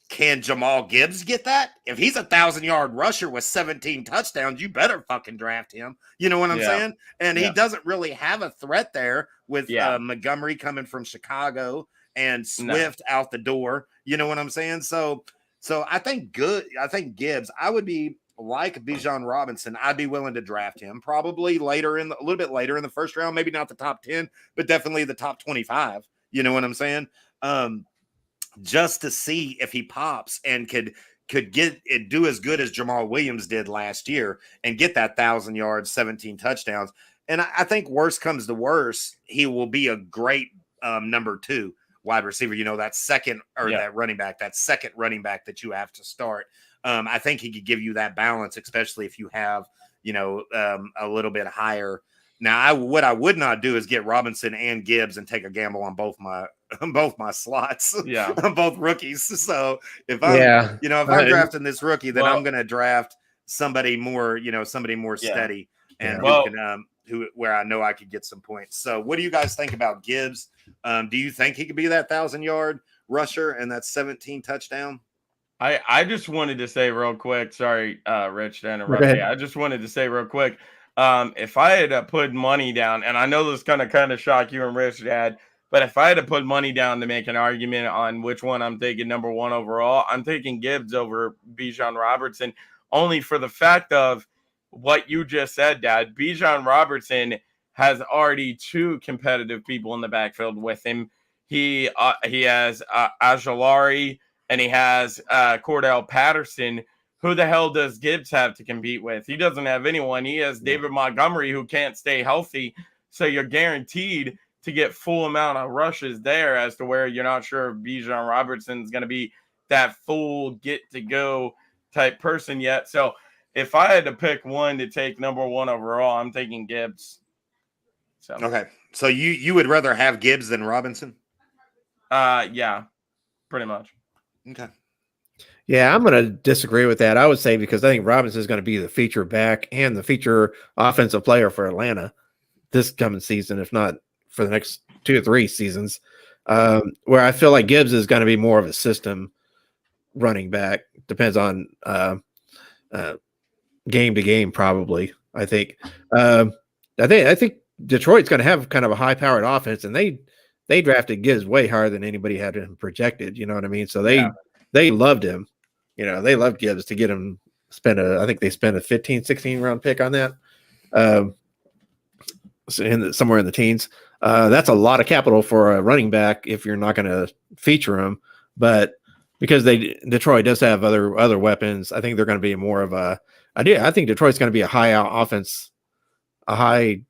Can Jamal Gibbs get that? If he's 1,000-yard rusher with 17 touchdowns, you better fucking draft him. You know what I'm saying? And he doesn't really have a threat there with Montgomery coming from Chicago and Swift out the door. You know what I'm saying? So I think Gibbs, I would be like Bijan Robinson. I'd be willing to draft him probably a little bit later in the first round, maybe not the top 10, but definitely the top 25. You know what I'm saying? Just to see if he pops and could do as good as Jamal Williams did last year and get that 1,000 yards, 17 touchdowns. And I think worst comes to worst, he will be a great number 2 wide receiver. You know, that running back that you have to start. I think he could give you that balance, especially if you have, a little bit higher. Now, what I would not do is get Robinson and Gibbs and take a gamble on both my slots, on both rookies. So if I'm, if I'm drafting this rookie, then I'm going to draft somebody more, steady and where I know I could get some points. So what do you guys think about Gibbs? Do you think he could be that 1,000-yard rusher and that 17 touchdown? I just wanted to say real quick, sorry, Rich, to interrupt you. I just wanted to say real quick, If I had to put money down, and I know this is going to kind of shock you and Rich, Dad, but if I had to put money down to make an argument on which one I'm taking number one overall, I'm taking Gibbs over Bijan Robertson, only for the fact of what you just said, Dad. Bijan Robertson has already two competitive people in the backfield with him. He has Ajalari and he has Cordell Patterson. Who the hell does Gibbs have to compete with? He doesn't have anyone. He has David Montgomery who can't stay healthy. So you're guaranteed to get full amount of rushes there, as to where you're not sure if Bijan Robertson is going to be that full get to go type person yet. So if I had to pick one to take number one overall, I'm taking Gibbs. So Okay. So you would rather have Gibbs than Robinson? yeah, pretty much. Okay. Yeah, I'm going to disagree with that. I would say because I think Robinson is going to be the feature back and the feature offensive player for Atlanta this coming season, if not for the next 2 or 3 seasons. Where I feel like Gibbs is going to be more of a system running back. Depends on game to game, probably. I think Detroit's going to have kind of a high-powered offense, and they drafted Gibbs way higher than anybody had him projected. You know what I mean? So they loved him. You know, they loved Gibbs to get him I think they spent a 15, 16 round pick on that. Somewhere in the teens. That's a lot of capital for a running back if you're not going to feature him. But because Detroit does have other weapons, I think they're going to be more of I think Detroit's going to be a high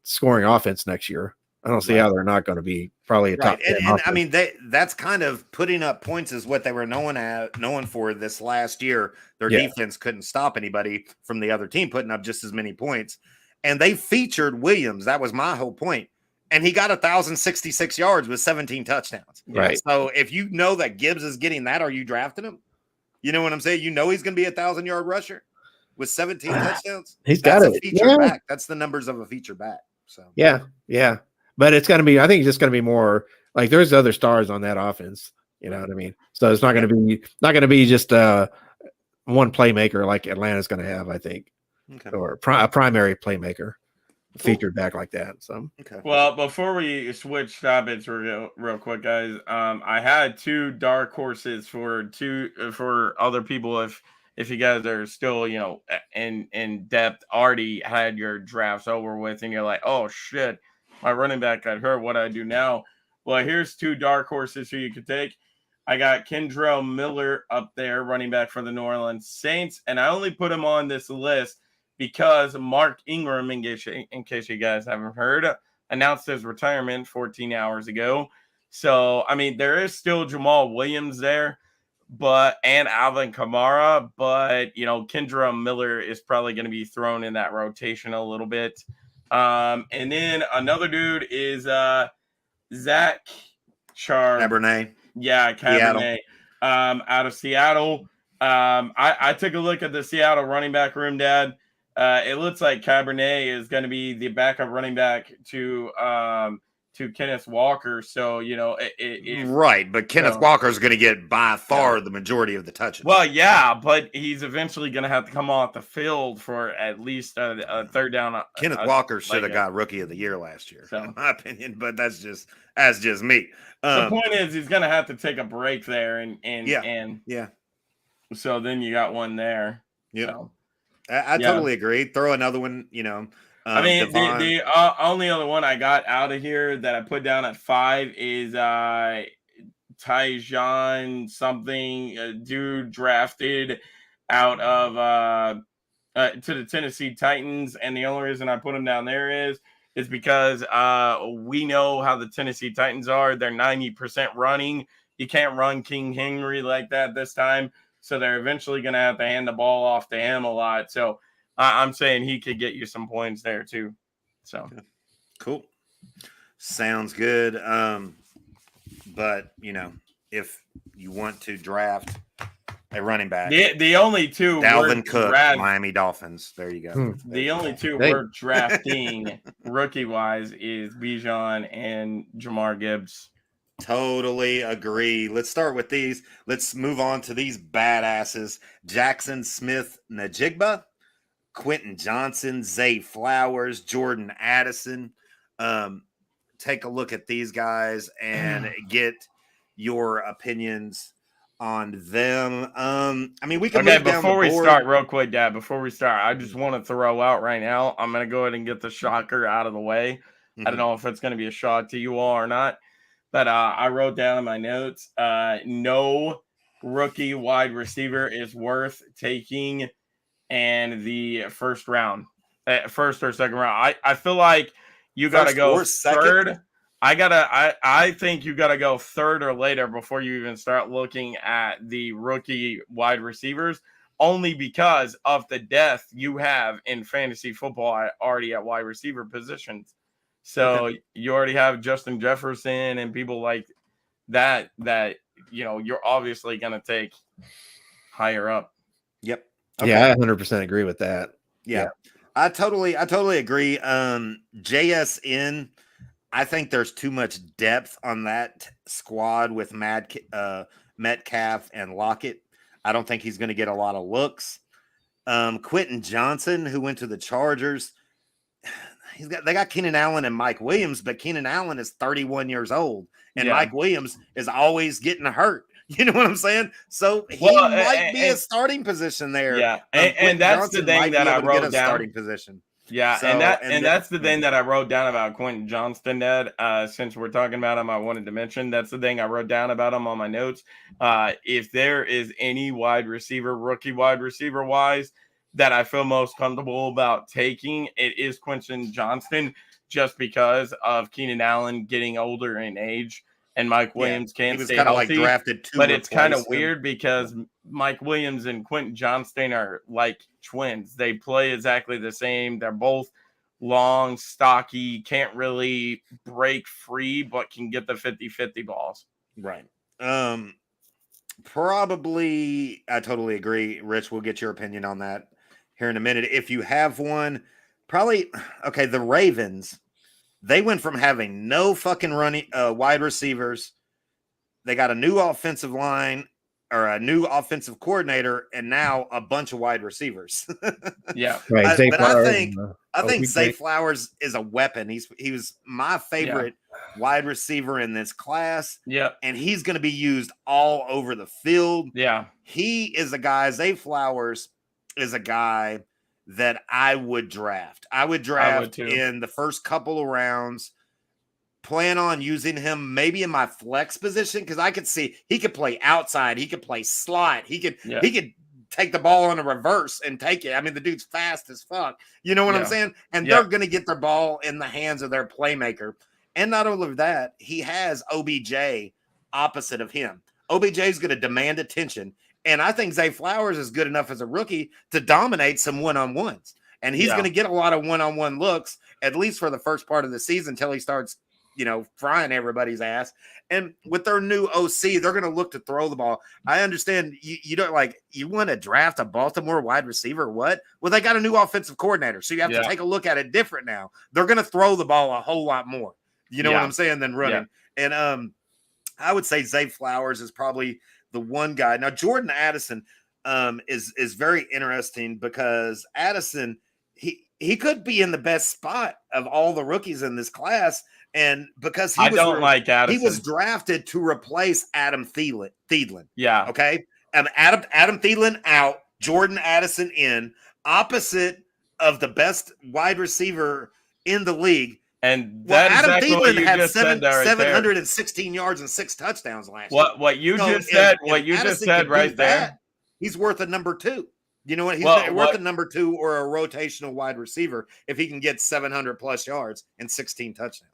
scoring offense next year. I don't see how they're not going to be probably a top 10 and I mean that's kind of putting up points is what they were known for this last year. Their defense couldn't stop anybody from the other team putting up just as many points. And they featured Williams. That was my whole point. And he got 1,066 yards with 17 touchdowns. Right. So if you know that Gibbs is getting that, are you drafting him? You know what I'm saying? You know he's going to be 1,000-yard rusher with 17 touchdowns. That's a feature back. That's the numbers of a feature back. So yeah. But it's going to be. I think it's just going to be more like there's other stars on that offense. You know what I mean? So it's not going to be just one playmaker like Atlanta's going to have. I think. Okay. Or a primary playmaker featured back like that. So okay. Well, before we switch topics real quick, guys, I had 2 dark horses for other people. If you guys are still, in depth, already had your drafts over with, and you're like, oh shit, my running back got hurt. What do I do now? Well, here's 2 dark horses who you could take. I got Kendrell Miller up there, running back for the New Orleans Saints, and I only put him on this list because Mark Ingram, in case you guys haven't heard, announced his retirement 14 hours ago. So, I mean, there is still Jamal Williams there, and Alvin Kamara, but, Kendra Miller is probably going to be thrown in that rotation a little bit. And then another dude is Zach Cabernet. Yeah, Cabernet. Out of Seattle. I took a look at the Seattle running back room, Dad. It looks like Cabernet is going to be the backup running back to Kenneth Walker. So, right. But Kenneth Walker is going to get by far the majority of the touches. Well, yeah, but he's eventually going to have to come off the field for at least a third down. Kenneth Walker should have got Rookie of the Year last year, in my opinion. But that's just me. The point is, he's going to have to take a break there, and so then you got one there. Yeah. So. I totally agree. Throw another one, I mean, the only other one I got out of here that I put down at 5 is Tyjon something, a dude drafted out of to the Tennessee Titans. And the only reason I put him down there is because we know how the Tennessee Titans are. They're 90% running. You can't run King Henry like that this time. So they're eventually going to have to hand the ball off to him a lot. So I'm saying he could get you some points there too. So cool. Sounds good. But if you want to draft a running back, the only 2 Dalvin Cook, Miami Dolphins. There you go. The only 2 we're drafting rookie wise is Bijan and Jamar Gibbs. Totally agree. Let's start with these. Let's move on to these badasses. Jackson Smith-Njigba, Quentin Johnson, Zay Flowers, Jordan Addison. Take a look at these guys and get your opinions on them. I mean, we can Okay, move down the before we board. start, real quick, Dad, before we start, I just want to throw out right now, I'm going to go ahead and get the shocker out of the way. I don't know if it's going to be a shock to you all or not, but I wrote down in my notes, no rookie wide receiver is worth taking in the first round, first or second round. I feel like you got to go third. I think you got to go third or later before you even start looking at the rookie wide receivers, only because of the depth you have in fantasy football already at wide receiver positions. So you already have Justin Jefferson and people like that, you're obviously going to take higher up. Yep. Okay. Yeah, I 100% agree with that. Yeah. I totally agree. JSN, I think there's too much depth on that squad with Metcalf and Lockett. I don't think he's going to get a lot of looks. Quentin Johnson, who went to the Chargers, they got Keenan Allen and Mike Williams, but Keenan Allen is 31 years old, and Mike Williams is always getting hurt. You know what I'm saying? So he might be a starting position there. Yeah, and that's Johnson the thing that I wrote down. Starting position. Yeah, so, and that's the thing that I wrote down about Quentin Johnston, Dad. Since we're talking about him, I wanted to mention that's the thing I wrote down about him on my notes. If there is any wide receiver, rookie wide receiver wise, that I feel most comfortable about taking, it is Quentin Johnston, just because of Keenan Allen getting older in age and Mike Williams can't stay healthy. Like drafted to but it's kind of weird because Mike Williams and Quentin Johnston are like twins. They play exactly the same. They're both long, stocky, can't really break free, but can get the 50-50 balls. Right. Probably, I totally agree. Rich, we'll get your opinion on that here in a minute. If you have one, probably, okay, the Ravens, they went from having no fucking running wide receivers. They got a new offensive line or a new offensive coordinator, and now a bunch of wide receivers. Yeah, right. I think Zay Flowers is a weapon. He was my favorite wide receiver in this class. Yeah, and he's going to be used all over the field. Yeah, he is a guy. Zay Flowers is a guy that I would draft. I would draft in the first couple of rounds. Plan on using him maybe in my flex position because I could see he could play outside, he could play slot, he could take the ball in a reverse and take it. I mean, the dude's fast as fuck. You know what I'm saying? And they're going to get their ball in the hands of their playmaker. And not only that, he has OBJ opposite of him. OBJ is going to demand attention. And I think Zay Flowers is good enough as a rookie to dominate some one-on-ones. And he's going to get a lot of one-on-one looks, at least for the first part of the season until he starts, frying everybody's ass. And with their new OC, they're going to look to throw the ball. I understand you don't you want to draft a Baltimore wide receiver. What? Well, they got a new offensive coordinator. So you have to take a look at it different now. They're going to throw the ball a whole lot more. You know what I'm saying? Than running. Yeah. And I would say Zay Flowers is probably the one guy. Now, Jordan Addison is very interesting because Addison, he could be in the best spot of all the rookies in this class. And because I don't like Addison. He was drafted to replace Adam Thielen. Yeah. Okay. Adam Thielen out, Jordan Addison in, opposite of the best wide receiver in the league. And Adam Thielen had 716 yards and 6 touchdowns last year. What you just said right there. He's worth a number 2. You know what? He's worth a number 2 or a rotational wide receiver if he can get 700 plus yards and 16 touchdowns.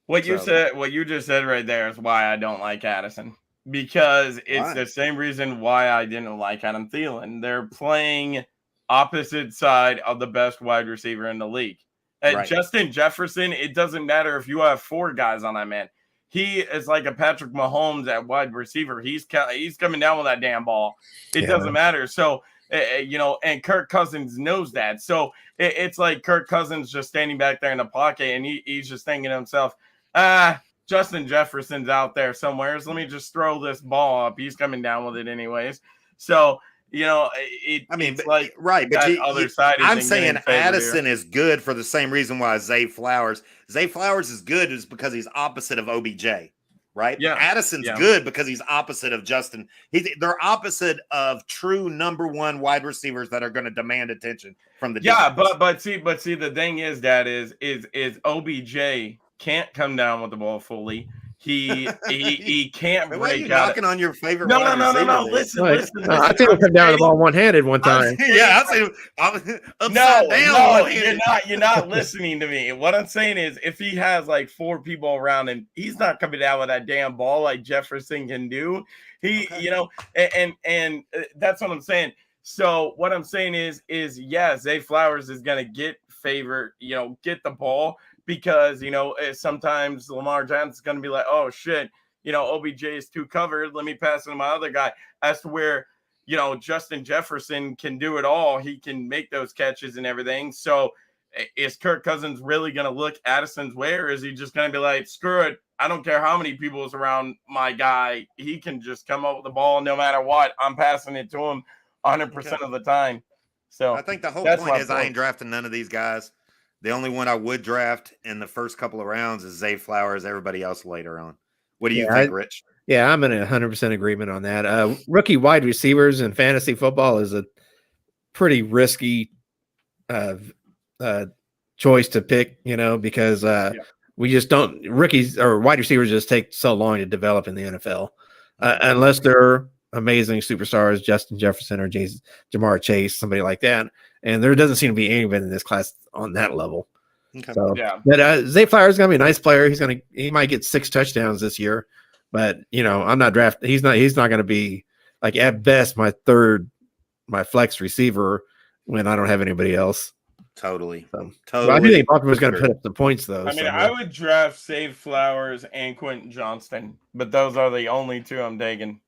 What you just said right there is why I don't like Addison, because it's the same reason why I didn't like Adam Thielen. They're playing opposite side of the best wide receiver in the league. Justin Jefferson, it doesn't matter if you have 4 guys on that man. He is like a Patrick Mahomes at wide receiver. He's coming down with that damn ball. It doesn't matter. So, and Kirk Cousins knows that. So it's like Kirk Cousins just standing back there in the pocket, and he's just thinking to himself, Justin Jefferson's out there somewhere. So let me just throw this ball up. He's coming down with it anyways. So you know, I mean, it's but, like right, but that other side. I'm Isn't saying getting favored Addison here. is good for the same reason why Zay Flowers. Zay Flowers is good is because he's opposite of OBJ, right? Yeah, Addison's yeah. good because he's opposite of Justin. They're opposite of true number one wide receivers that are going to demand attention from the Yeah, defense. but see, the thing is that is OBJ can't come down with the ball fully. He can't Why are you break out. knocking on your favorite No, wide no, no, no, receiver no. there? Listen, Right. listen, I listen. think I'm we come down the saying- ball one-handed one time. Yeah, I'm upside No, down. no, one-handed. you're not listening to me. What I'm saying is, if he has like 4 people around him, he's not coming down with that damn ball like Jefferson can do. Okay. You know, and that's what I'm saying. So what I'm saying is yeah, Zay Flowers is gonna get favored, you know, get the ball because you know sometimes Lamar Jackson's gonna be like, oh shit, you know, OBJ is too covered. Let me pass it to my other guy. As to where you know, Justin Jefferson can do it all. He can make those catches and everything. So is Kirk Cousins really going to look Addison's way, or is he just going to be like, screw it, I don't care how many people is around my guy. He can just come up with the ball no matter what. I'm passing it to him 100% of the time. So I think the whole that's point my is I ain't drafting none of these guys. The only one I would draft in the first couple of rounds is Zay Flowers. Everybody else later on. What do you Yeah, think, Rich? Yeah, I'm in 100% agreement on that. Rookie wide receivers in fantasy football is a pretty risky choice to pick, you know, because we just don't rookies or wide receivers just take so long to develop in the NFL, unless they're amazing superstars, Justin Jefferson or Jamar Chase, somebody like that. And there doesn't seem to be anyone in this class on that level. Okay. So, Yeah. but Zay Flowers is gonna be a nice player. He might get 6 touchdowns this year, but you know, I'm not drafting. He's not gonna be like at best my flex receiver when I don't have anybody else. Totally. So, Totally. I do think Baltimore's going to put up some points, though. I mean, I would draft Zay Flowers and Quentin Johnston, but those are the only 2 I'm taking.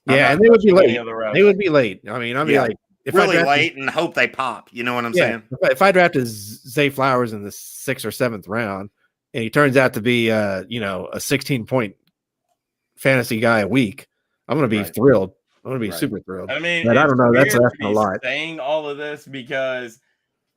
Yeah, and they would be late. They would be late. I mean, I'd be like, if really I drafted, late and hope they pop. You know what I'm yeah, saying? if I drafted Zay Flowers in the 6th or 7th round, and he turns out to be, you know, a 16-point fantasy guy a week, I'm going to be thrilled. I'm going to be super thrilled. I mean, but I don't know. That's weird a lot. Saying all of this because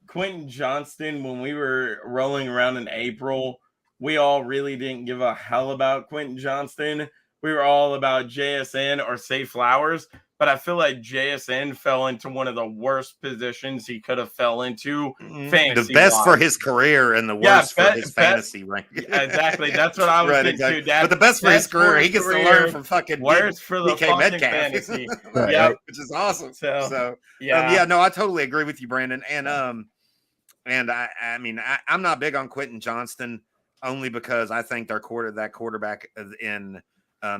Quentin Johnston, when we were rolling around in April, we all really didn't give a hell about Quentin Johnston. We were all about JSN or Zay Flowers, but I feel like JSN fell into one of the worst positions he could have fell into. Fantasy the best for his career and the worst for his fantasy rank. Exactly. That's what I was thinking exactly. too. But the best for his career, he gets to learn from fucking worst for the DK fucking Metcalf. fantasy. Yeah, which is awesome. So yeah, no, I totally agree with you, Brandon. And I mean, I'm not big on Quentin Johnston only because I think that quarterback in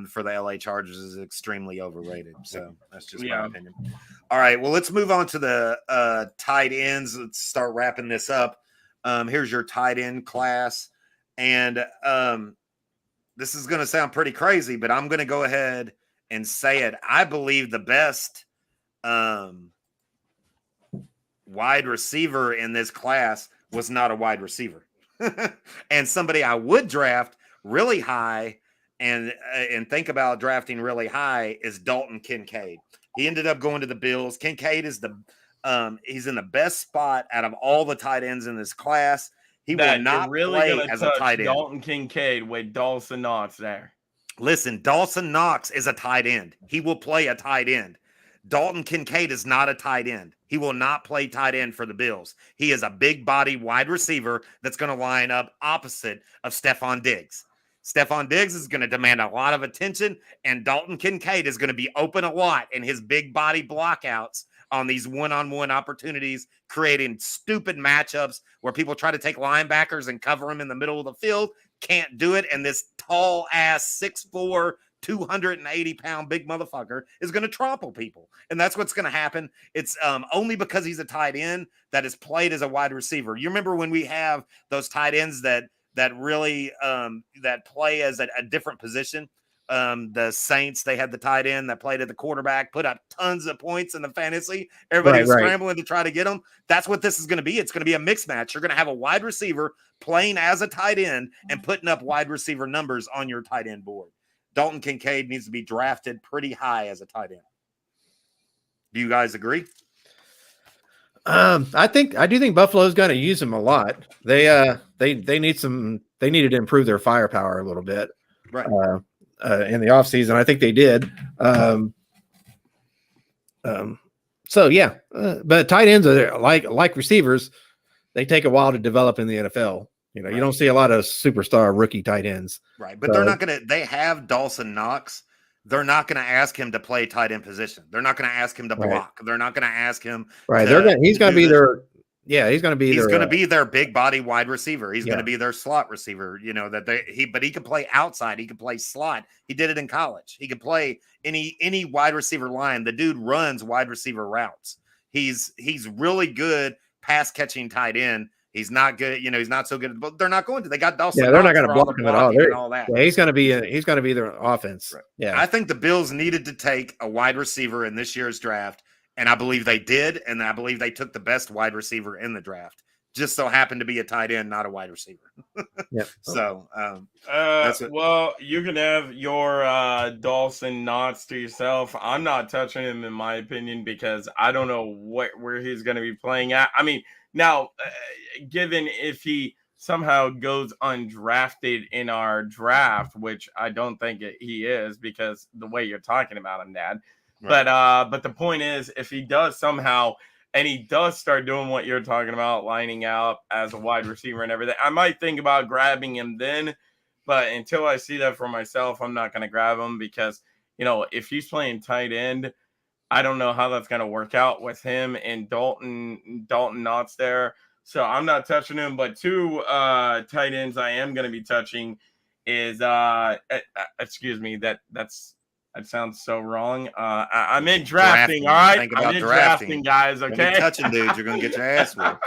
for the LA Chargers is extremely overrated. So that's just my opinion. All right, well, let's move on to the tight ends. Let's start wrapping this up. Here's your tight end class, and this is going to sound pretty crazy, but I'm going to go ahead and say it. I believe the best wide receiver in this class was not a wide receiver, and somebody I would draft really high. And think about drafting really high is Dalton Kincaid. He ended up going to the Bills. Kincaid is he's in the best spot out of all the tight ends in this class. He will not play as a tight end. Dalton Kincaid with Dawson Knox there. Listen, Dawson Knox is a tight end. He will play a tight end. Dalton Kincaid is not a tight end. He will not play tight end for the Bills. He is a big body wide receiver that's going to line up opposite of Stephon Diggs. Stephon Diggs is going to demand a lot of attention, and Dalton Kincaid is going to be open a lot in his big body blockouts on these one-on-one opportunities, creating stupid matchups where people try to take linebackers and cover them in the middle of the field. Can't do it, and this tall-ass 6'4", 280-pound big motherfucker is going to trample people, and that's what's going to happen. It's only because he's a tight end that is played as a wide receiver. You remember when we have those tight ends that really that play as a different position. The Saints, they had the tight end that played at the quarterback, put up tons of points in the fantasy. Everybody was scrambling to try to get them. That's what this is going to be. It's going to be a mixed match. You're going to have a wide receiver playing as a tight end and putting up wide receiver numbers on your tight end board. Dalton Kincaid needs to be drafted pretty high as a tight end. Do you guys agree? I do think Buffalo's going to use him a lot. They needed to improve their firepower a little bit, Right. In the offseason. I think they did. So yeah, but tight ends are like receivers. They take a while to develop in the NFL. You Right. don't see a lot of superstar rookie tight ends. Right. But they're not going to, they have Dawson Knox. They're not going to ask him to play tight end position. They're not going to ask him to block. They're not going to ask him. Right. He's going to be their big body wide receiver. He's going to be their slot receiver. But he can play outside. He can play slot. He did it in college. He could play any wide receiver line. The dude runs wide receiver routes. He's really good pass catching tight end. He's not good. He's not so good. But they're not going to. They got Dawson. Yeah, they're not going to block him at all. And all that. Yeah, he's going to be their offense. Right. Yeah, I think the Bills needed to take a wide receiver in this year's draft, and I believe they did. And I believe they took the best wide receiver in the draft. Just so happened to be a tight end, not a wide receiver. Yeah. So, well, you can have your Dawson Knox to yourself. I'm not touching him, in my opinion, because I don't know where he's going to be playing at. I mean, now, given if he somehow goes undrafted in our draft, which I don't think he is, because the way you're talking about him, Dad. Right. But the point is, if he does somehow, and he does start doing what you're talking about, lining out as a wide receiver and everything, I might think about grabbing him then. But until I see that for myself, I'm not going to grab him because, if he's playing tight end, I don't know how that's going to work out with him and Dalton Knox there. So I'm not touching him. But two tight ends I am going to be touching is, excuse me, that sounds so wrong. I'm in drafting, all right? I'm in drafting, guys, okay? Touching dudes, you're going to get your ass whipped.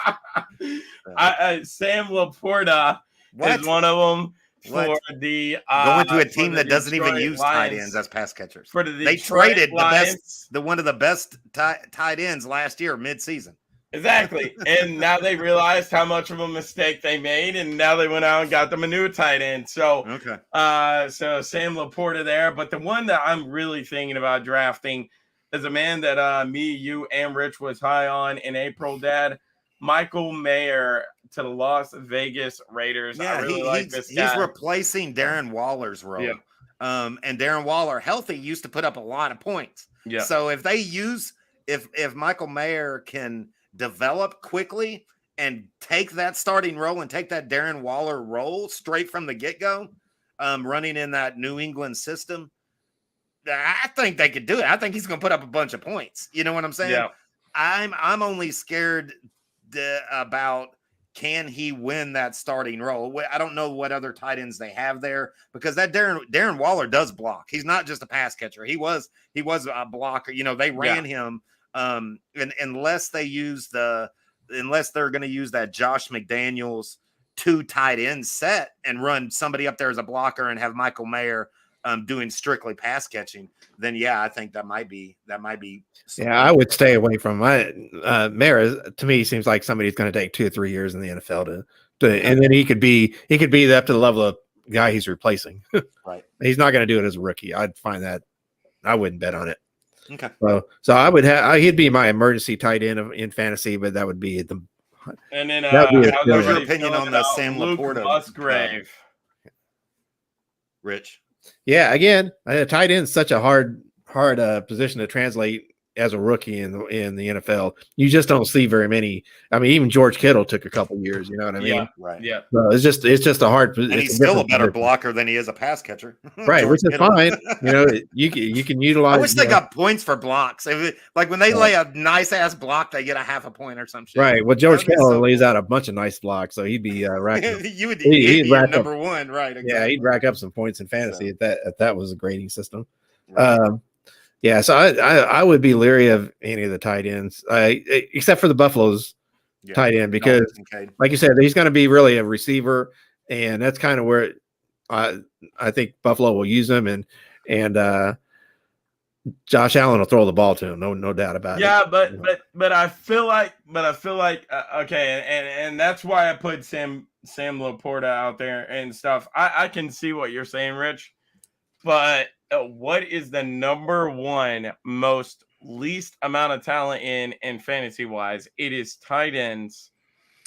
Sam Laporta is one of them. For the going to a team that doesn't even use tight ends as pass catchers. They traded one of the best tight ends last year, mid-season. Exactly, and now they realized how much of a mistake they made, and now they went out and got them a new tight end. So, so Sam Laporta there, but the one that I'm really thinking about drafting is a man that me, you, and Rich was high on in April, Dad. Michael Mayer to the Las Vegas Raiders. Yeah, I really like this guy. He's replacing Darren Waller's role. Yeah. And Darren Waller, healthy, used to put up a lot of points. Yeah. So if Michael Mayer can develop quickly and take that starting role and take that Darren Waller role straight from the get-go, running in that New England system, I think they could do it. I think he's going to put up a bunch of points. You know what I'm saying? Yeah. I'm only scared about can he win that starting role. I don't know what other tight ends they have there because that Darren Waller does block. He's not just a pass catcher. He was a blocker. They ran him. And unless they're going to use that Josh McDaniels 2 tight end set and run somebody up there as a blocker and have Michael Mayer doing strictly pass catching, then I think that might be. Yeah, I would stay away from Mayer. To me, seems like somebody's going to take 2 or 3 years in the NFL and then he could be up to the level of guy he's replacing. Right. He's not going to do it as a rookie. I'd find that I wouldn't bet on it. Okay. So I would he'd be my emergency tight end in fantasy, but that would be the. And then what's your opinion on the Sam Laporta? Musgrave. Rich. Yeah, again, a tight end is such a hard position to translate as a rookie in the NFL. You just don't see very many. I mean, even George Kittle took a couple years. You know what I mean? Yeah, right. Yeah. So it's just a hard. And he's still a better blocker than he is a pass catcher. Right, which is fine. You can utilize. I wish they got points for blocks. Like when they lay a nice ass block, they get a half a point or some shit. Right. Well, George Kittle lays out a bunch of nice blocks, so he'd be racking. He'd be number one, right? Exactly. Yeah, he'd rack up some points in fantasy if that was a grading system. Right. Yeah, so I would be leery of any of the tight ends, except for the Buffalo's tight end, because, like you said, he's going to be really a receiver, and that's kind of where I think Buffalo will use him, and Josh Allen will throw the ball to him, no doubt about it. Yeah, but I feel like okay, and that's why I put Sam Laporta out there and stuff. I can see what you're saying, Rich, but what is the number one most least amount of talent in fantasy wise. It is tight ends.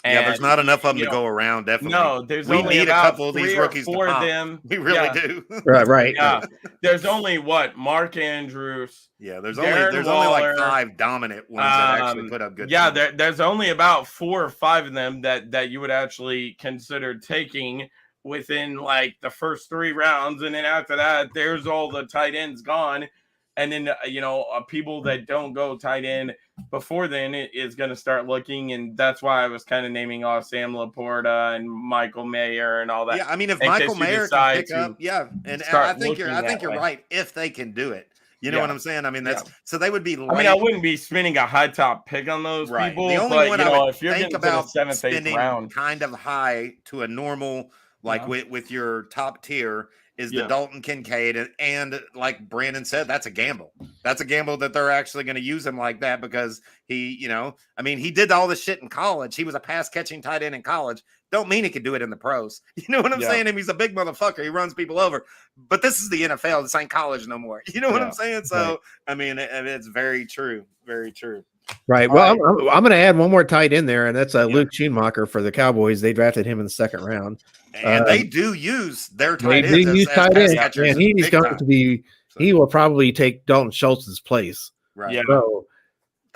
Yeah, there's not enough of them to know, go around. Definitely. No, there's we only need a about couple of these 3 or rookies 4 to of pop. them. We really Yeah. do. Right. Yeah, there's only Mark Andrews. Yeah, there's Darren only like Waller, 5 dominant ones that actually put up good. Yeah, numbers. there's only about 4 or 5 of them that you would actually consider taking within like the first 3 rounds, and then after that, there's all the tight ends gone. And then people that don't go tight end before then is going to start looking, and that's why I was kind of naming off Sam Laporta and Michael Mayer and all that. Yeah, I mean, if in Michael case you Mayer decide can pick to up, yeah, and start I think you're looking that way. right if they can do it. You know what I'm saying? I mean, that's so they would be. I mean, I wouldn't be spending a high top pick on those people. The only but one I would if you're think getting to the about 7th, 8th spending round, kind of high to a normal, like with your top tier, is the Dalton Kincaid, and like Brandon said, that's a gamble. That's a gamble that they're actually going to use him like that because he, I mean, he did all this shit in college. He was a pass catching tight end in college. Don't mean he could do it in the pros. You know what I'm saying? And he's a big motherfucker. He runs people over. But this is the NFL. This ain't college no more. You know what I'm saying? So, I mean, it's very true. Very true. Right. Well, I'm going to add one more tight end there, and that's Luke Schumacher for the Cowboys. They drafted him in the 2nd round. And they do use their tight ends. They do use tight ends. And he's going time. to be – he will probably take Dalton Schultz's place. Right. Yeah. So,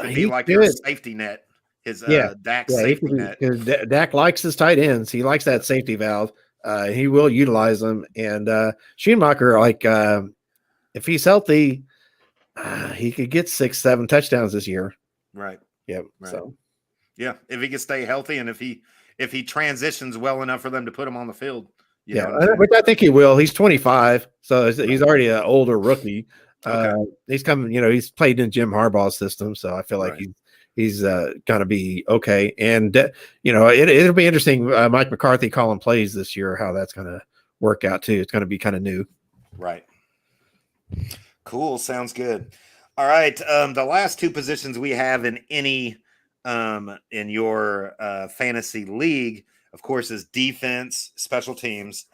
he'd be like your safety net. His Dak safety net. Because Dak likes his tight ends. He likes that safety valve. He will utilize them. And Schumacher, if he's healthy, he could get 6-7 touchdowns this year. Right. Yep. Right. So yeah, if he can stay healthy and if he transitions well enough for them to put him on the field. Which I think he will. He's 25, so he's already an older rookie. He's coming. He's played in Jim Harbaugh's system, so I feel like he's going to be okay. And it'll be interesting. Mike McCarthy calling plays this year, how that's going to work out too. It's going to be kind of new. Right. Cool. Sounds good. All right. The last 2 positions we have in any in your fantasy league, of course, is defense, special teams,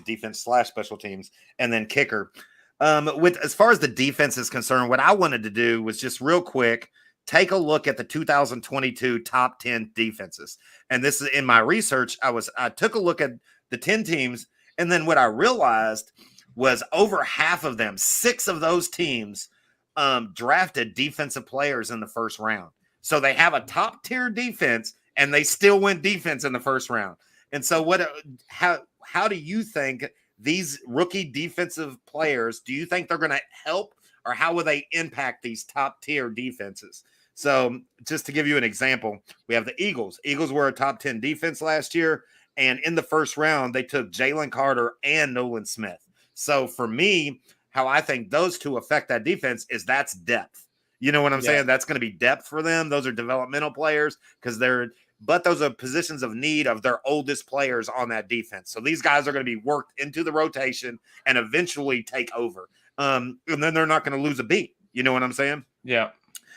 defense/special teams, and then kicker. As far as the defense is concerned, what I wanted to do was just real quick take a look at the 2022 top 10 defenses. And this is in my research. I took a look at the 10 teams, and then what I realized was over half of them, 6 of those teams, drafted defensive players in the 1st round. So they have a top tier defense and they still went defense in the 1st round. And so how do you think these rookie defensive players, do you think they're going to help, or how will they impact these top tier defenses? So just to give you an example, we have the Eagles. Eagles were a top 10 defense last year. And in the 1st round, they took Jalen Carter and Nolan Smith. So for me, how I think those 2 affect that defense is that's depth. You know what I'm saying? That's going to be depth for them. Those are developmental players but those are positions of need of their oldest players on that defense. So these guys are going to be worked into the rotation and eventually take over. And then they're not going to lose a beat. You know what I'm saying? Yeah.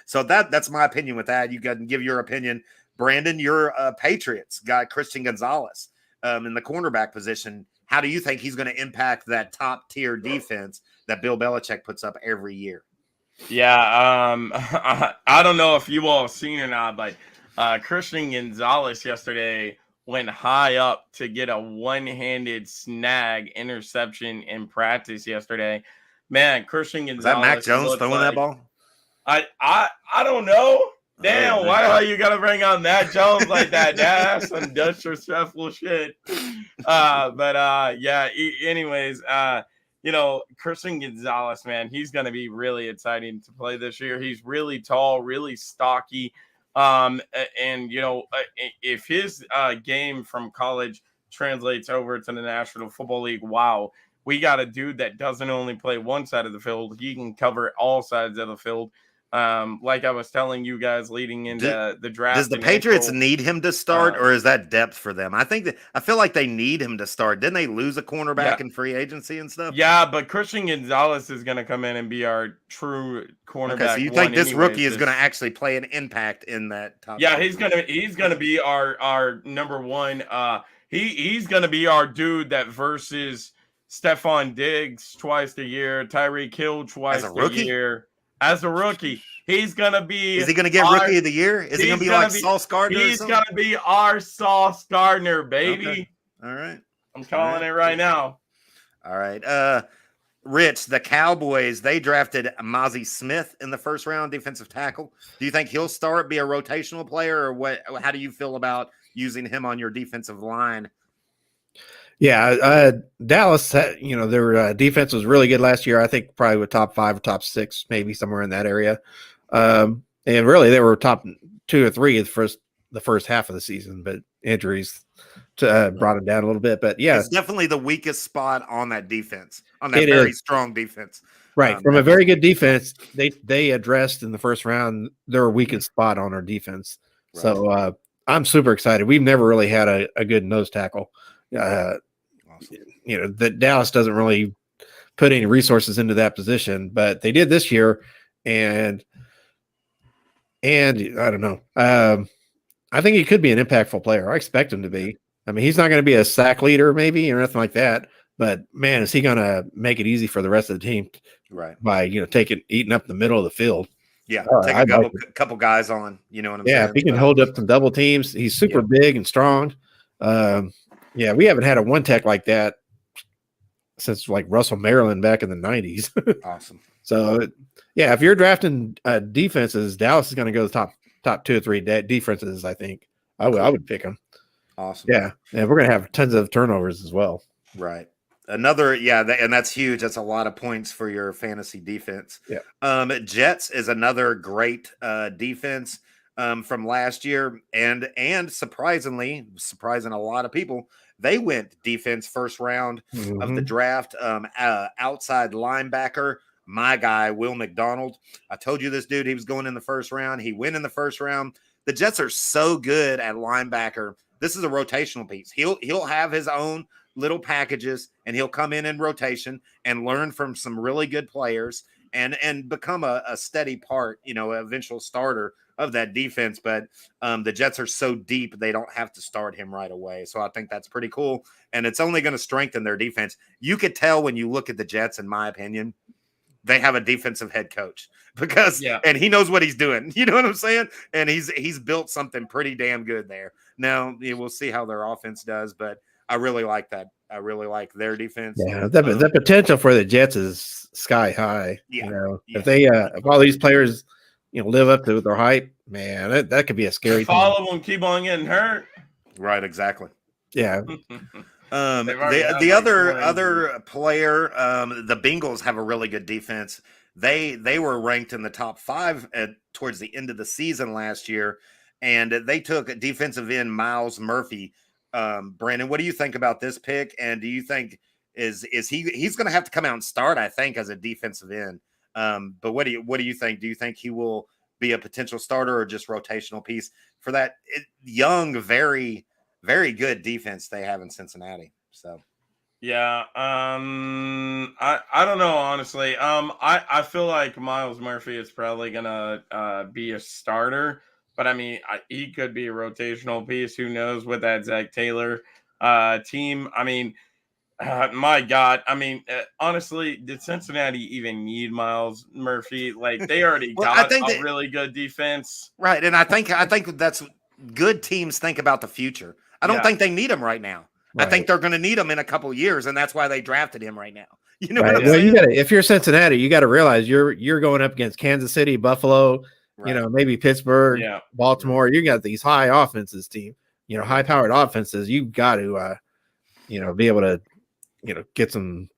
So that's my opinion with that. You can give your opinion. Brandon, you're Patriots guy, Christian Gonzalez, in the cornerback position. How do you think he's going to impact that top tier defense that Bill Belichick puts up every year? Yeah, I don't know if you all have seen or not, but Christian Gonzalez yesterday went high up to get a one-handed snag interception in practice yesterday. Man, Christian Gonzalez. Is that Mac Jones throwing that ball? I don't know. Damn, why you gotta bring on Mac Jones like that? That's some disrespectful shit. Anyways, Christian Gonzalez, man, he's gonna be really exciting to play this year. He's really tall, really stocky. If his game from college translates over to the National Football League, wow, we got a dude that doesn't only play one side of the field, he can cover all sides of the field. Like I was telling you guys leading into the draft. Does the Patriots need him to start, or is that depth for them? I feel like they need him to start. Didn't they lose a cornerback in free agency and stuff? Yeah, but Christian Gonzalez is going to come in and be our true cornerback. Okay, so you think this rookie is going to actually play an impact in that top? Yeah, he's gonna be our number one. He's gonna be our dude that versus Stephon Diggs twice a year, Tyreek Hill twice a year. as a rookie. He's gonna be. Is he going to get rookie of the year? Is he going to be like Sauce Gardner? He's gonna be our Sauce Gardner, baby. Okay. All right. I'm calling it right now. All right. Rich, the Cowboys, they drafted Mozzie Smith in the first round, defensive tackle. Do you think he'll start, be a rotational player, or what? How do you feel about using him on your defensive line? Yeah, Dallas, their defense was really good last year. I think probably with top 5 or top 6, maybe somewhere in that area. And really, they were top 2 or 3 the first half of the season, but injuries brought them down a little bit. But yeah, it's definitely the weakest spot on that defense, on that very strong defense. Right, from a very good defense, they addressed in the first round their weakest spot on our defense. Right. So I'm super excited. We've never really had a good nose tackle. Awesome. That Dallas doesn't really put any resources into that position, but they did this year, and I don't know. I think he could be an impactful player. I expect him to be. I mean, he's not going to be a sack leader, maybe, or anything like that. But man, is he going to make it easy for the rest of the team? Right. By eating up the middle of the field. Yeah, take a couple guys on. You know what I'm saying? Yeah, if he can hold up some double teams, he's super big and strong. Yeah, we haven't had a one tech like that since Russell Maryland back in the 90s. Awesome. So, yeah, if you're drafting defenses, Dallas is going to go the top 2 or 3 defenses. I think I would pick them. Awesome. Yeah, and we're going to have tons of turnovers as well. Right. Another, and that's huge. That's a lot of points for your fantasy defense. Yeah. Jets is another great defense from last year, and surprising a lot of people, they went defense first round of the draft. Outside linebacker, my guy Will McDonald. I told you this dude, he was going in the first round. He went in the first round. The Jets are so good at linebacker. This is a rotational piece. He'll have his own little packages, and he'll come in rotation and learn from some really good players and become a steady part, eventual starter of that defense. But the Jets are so deep, they don't have to start him right away. So I think that's pretty cool. And it's only going to strengthen their defense. You could tell when you look at the Jets, in my opinion, they have a defensive head coach and he knows what he's doing. You know what I'm saying? And he's built something pretty damn good there. Now we'll see how their offense does, but I really like that. I really like their defense. Yeah, the potential for the Jets is sky high. Yeah. If they if all these players live up to their hype, man, that could be a scary thing. Follow them, keep on getting hurt. Right, exactly. Yeah. The other player, the Bengals have a really good defense. They were ranked in the top 5 towards the end of the season last year, and they took a defensive end Myles Murphy. Brandon, what do you think about this pick? And do you think he's going to have to come out and start? I think as a defensive end. But what do you think? Do you think he will be a potential starter or just rotational piece for that young, very, very good defense they have in Cincinnati? So, yeah, I don't know, honestly. I feel like Myles Murphy is probably gonna be a starter. But, I mean, he could be a rotational piece. Who knows with that Zach Taylor team? I mean, my God. I mean, honestly, did Cincinnati even need Myles Murphy? Like, they already got a really good defense. Right, and I think that's good teams think about the future. I don't think they need him right now. Right. I think they're going to need him in a couple of years, and that's why they drafted him right now. You know what I'm saying? If you're Cincinnati, you got to realize you're going up against Kansas City, Buffalo, maybe Pittsburgh, Baltimore. You got these high offenses team, high powered offenses. You've got to, be able to, get some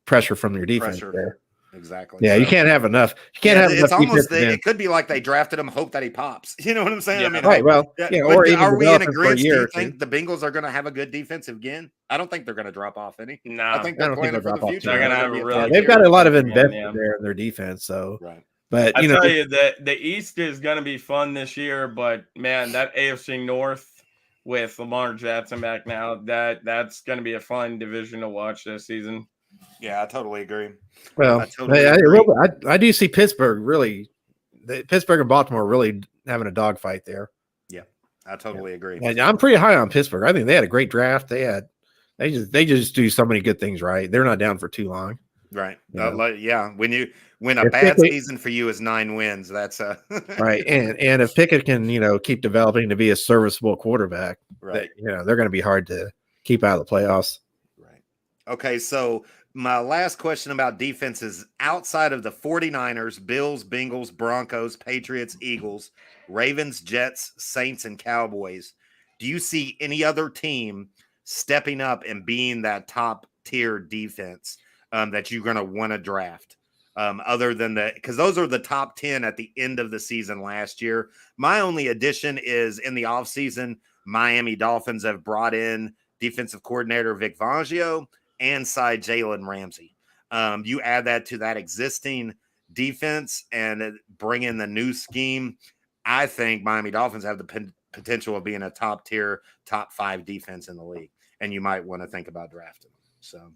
pressure from your defense there. Exactly. Yeah, you can't have enough. You can't have. It's almost. It could be like they drafted him, hope that he pops. You know what I'm saying? Yeah. I mean, right. Well, or are we in agreement? Do you think the Bengals are going to have a good defensive again? I don't think they're going to drop off any. No, I think they're planning for the future. They're going to have a really. They've got a lot of investment there in their defense. So, right. But I tell you that the East is going to be fun this year. But man, that AFC North with Lamar Jackson back now, that's going to be a fun division to watch this season. Yeah, I totally agree. Well, I do see Pittsburgh Pittsburgh and Baltimore really having a dogfight there. Yeah, I totally agree. And I'm pretty high on Pittsburgh. I think they had a great draft. They just do so many good things right. They're not down for too long. Right. When when a If bad Pickett- season for you is 9 wins, that's a right. And if Pickett can, keep developing to be a serviceable quarterback, right. they're going to be hard to keep out of the playoffs. Right. Okay, so my last question about defense is outside of the 49ers, Bills, Bengals, Broncos, Patriots, Eagles, Ravens, Jets, Saints, and Cowboys, do you see any other team stepping up and being that top tier defense that you're going to want to draft? Other than that, because those are the top 10 at the end of the season last year. My only addition is in the offseason, Miami Dolphins have brought in defensive coordinator Vic Fangio and side Jalen Ramsey. You add that to that existing defense and bring in the new scheme. I think Miami Dolphins have the potential of being a top tier, top 5 defense in the league. And you might want to think about drafting them. So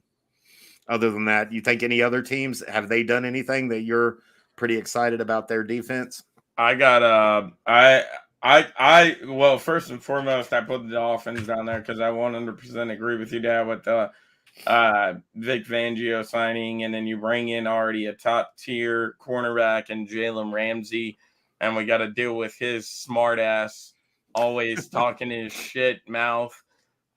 other than that, you think any other teams, have they done anything that you're pretty excited about their defense? I got well, first and foremost, I put the Dolphins down there because I 100% agree with you, Dad, with the Vic Fangio signing, and then you bring in already a top tier cornerback and Jalen Ramsey, and we got to deal with his smart ass always talking his shit mouth.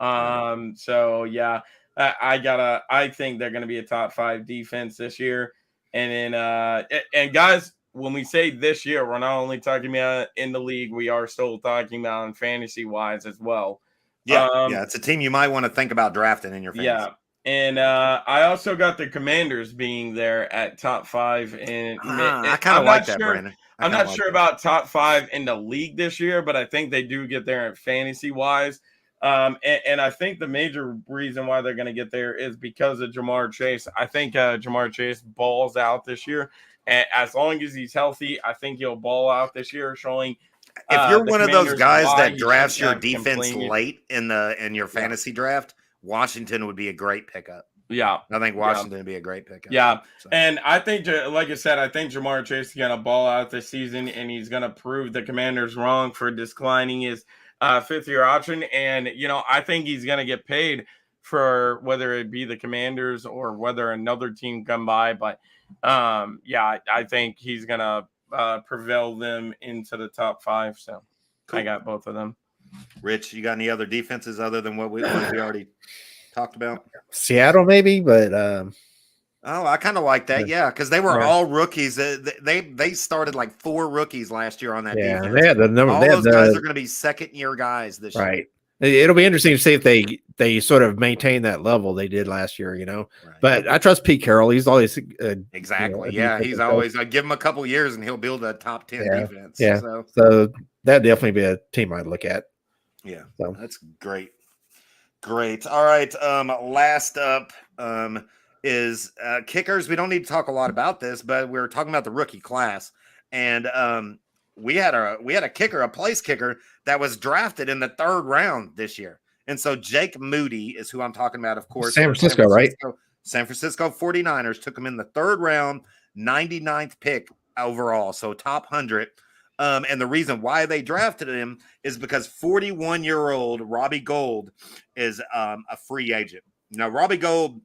So yeah, I think they're gonna be a top 5 defense this year, and then and guys, when we say this year, we're not only talking about in the league, we are still talking about in fantasy wise as well. Yeah, it's a team you might want to think about drafting in your fantasy. Yeah, and I also got the Commanders being there at top 5. And I kind of like that, Brandon. I'm not sure about top 5 in the league this year, but I think they do get there in fantasy wise. And I think the major reason why they're going to get there is because of Jamar Chase. I think Jamar Chase balls out this year. And as long as he's healthy, I think he'll ball out this year, showing if you're one of those guys that he drafts should your not defense complain. late in your fantasy draft, Washington would be a great pickup. Yeah. I think Washington would be a great pickup. Yeah. So. And I think, like I said, I think Jamar Chase is going to ball out this season, and he's going to prove the Commanders wrong for declining his 5th-year option. And, I think he's going to get paid for whether it be the Commanders or whether another team come by. But, I think he's going to prevail them into the top 5. So cool. I got both of them. Rich, you got any other defenses other than what we already talked about? Seattle, maybe, but I kind of like that, because they were all rookies. They started like 4 rookies last year on that defense. They had the number. All those guys are going to be second-year guys this year. Right. It'll be interesting to see if they sort of maintain that level they did last year, Right. But I trust Pete Carroll. He's always exactly. He's always give him a couple years and he'll build a top 10 defense. Yeah. So that'd definitely be a team I'd look at. Yeah. So that's great. Great. All right. Last up is kickers. We don't need to talk a lot about this, but we're talking about the rookie class, and we had a kicker, a place kicker that was drafted in the 3rd round this year. And so Jake Moody is who I'm talking about, of course. San Francisco, right? San Francisco 49ers took him in the 3rd round, 99th pick overall, so top 100. And the reason why they drafted him is because 41-year-old Robbie Gould is a free agent. Now, Robbie Gould,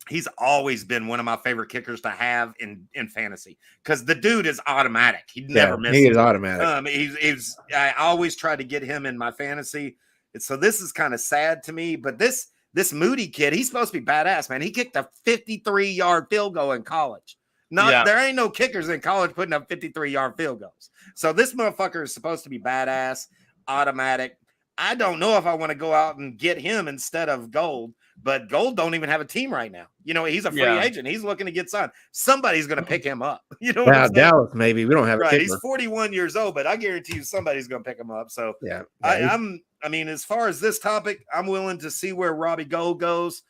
he's always been one of my favorite kickers to have in fantasy because the dude is automatic. He never misses. He is automatic. I always try to get him in my fantasy. And so this is kind of sad to me, but this Moody kid, he's supposed to be badass, man. He kicked a 53-yard field goal in college. There ain't no kickers in college putting up 53-yard field goals. So this motherfucker is supposed to be badass, automatic. I don't know if I want to go out and get him instead of Gould, but Gould don't even have a team right now. He's a free agent. He's looking to get signed. Somebody's going to pick him up. You know what I'm saying? Dallas, maybe. We don't have a kicker. He's 41 years old, but I guarantee you somebody's going to pick him up. So I mean, as far as this topic, I'm willing to see where Robbie Gould goes.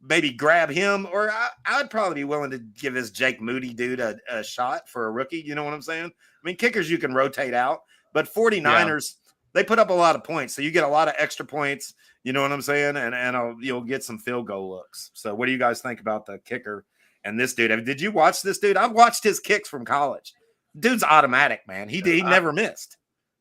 Maybe grab him, or I'd probably be willing to give this Jake Moody dude a shot for a rookie. You know what I'm saying? I mean, kickers you can rotate out, but 49ers, they put up a lot of points. So you get a lot of extra points. You know what I'm saying? And you'll get some field goal looks. So what do you guys think about the kicker and this dude? Did you watch this dude? I've watched his kicks from college. Dude's automatic, man. He never missed.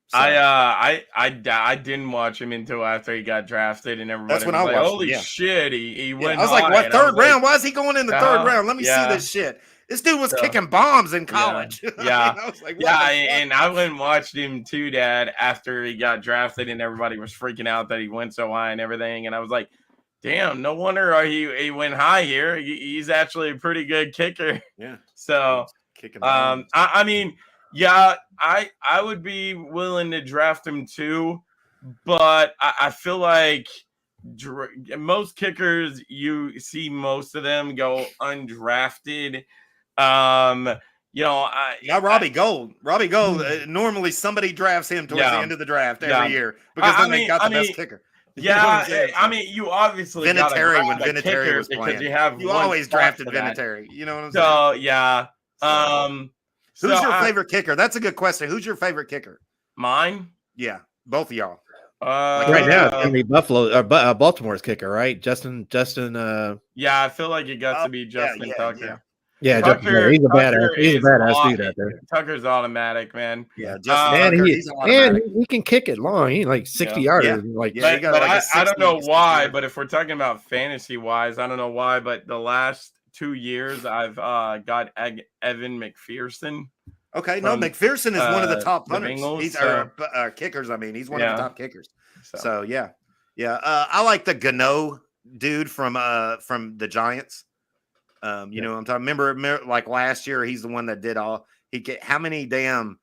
So. I didn't watch him until after he got drafted, and everybody That's when was I like, watched holy him, shit, he went I was like, what, high? 3rd round? Why is he going in the 3rd round? Let me see this shit. This dude was So, kicking bombs in college. Yeah. I was like, what Yeah, the fuck? and I went and watched him too, Dad, after he got drafted and everybody was freaking out that he went so high and everything. And I was like, damn, no wonder he went high here. He's actually a pretty good kicker. Yeah. So Kicking bombs. I mean, yeah, I would be willing to draft him too, but I feel like most kickers, you see most of them go undrafted. Robbie Gold. Robbie Gold. Normally, somebody drafts him towards the end of the draft every year because then they got the best kicker. I mean, you obviously Vinatieri when Vinatieri was playing. Because you always drafted Vinatieri. You know what I'm saying? So yeah. Who's your favorite kicker? That's a good question. Who's your favorite kicker? Mine? Yeah, both of y'all. Right now, it's gonna be Baltimore's kicker, right? Justin. Yeah, I feel like it got to be Justin Tucker. Yeah, Tucker, he's a badass. He's a badass dude out there. Tucker's automatic, man. Yeah, Justin Tucker, he's automatic. He can kick it long. He like 60 yards. I don't know why, but if we're talking about fantasy wise, I don't know why, but the last 2 years I've got Evan McPherson. Okay, McPherson is one of the top punters. He's kickers. I mean, he's one of the top kickers. So yeah. I like the Gano dude from the Giants. You know what I'm talking. Remember, like last year, he's the one that did all. How many damn?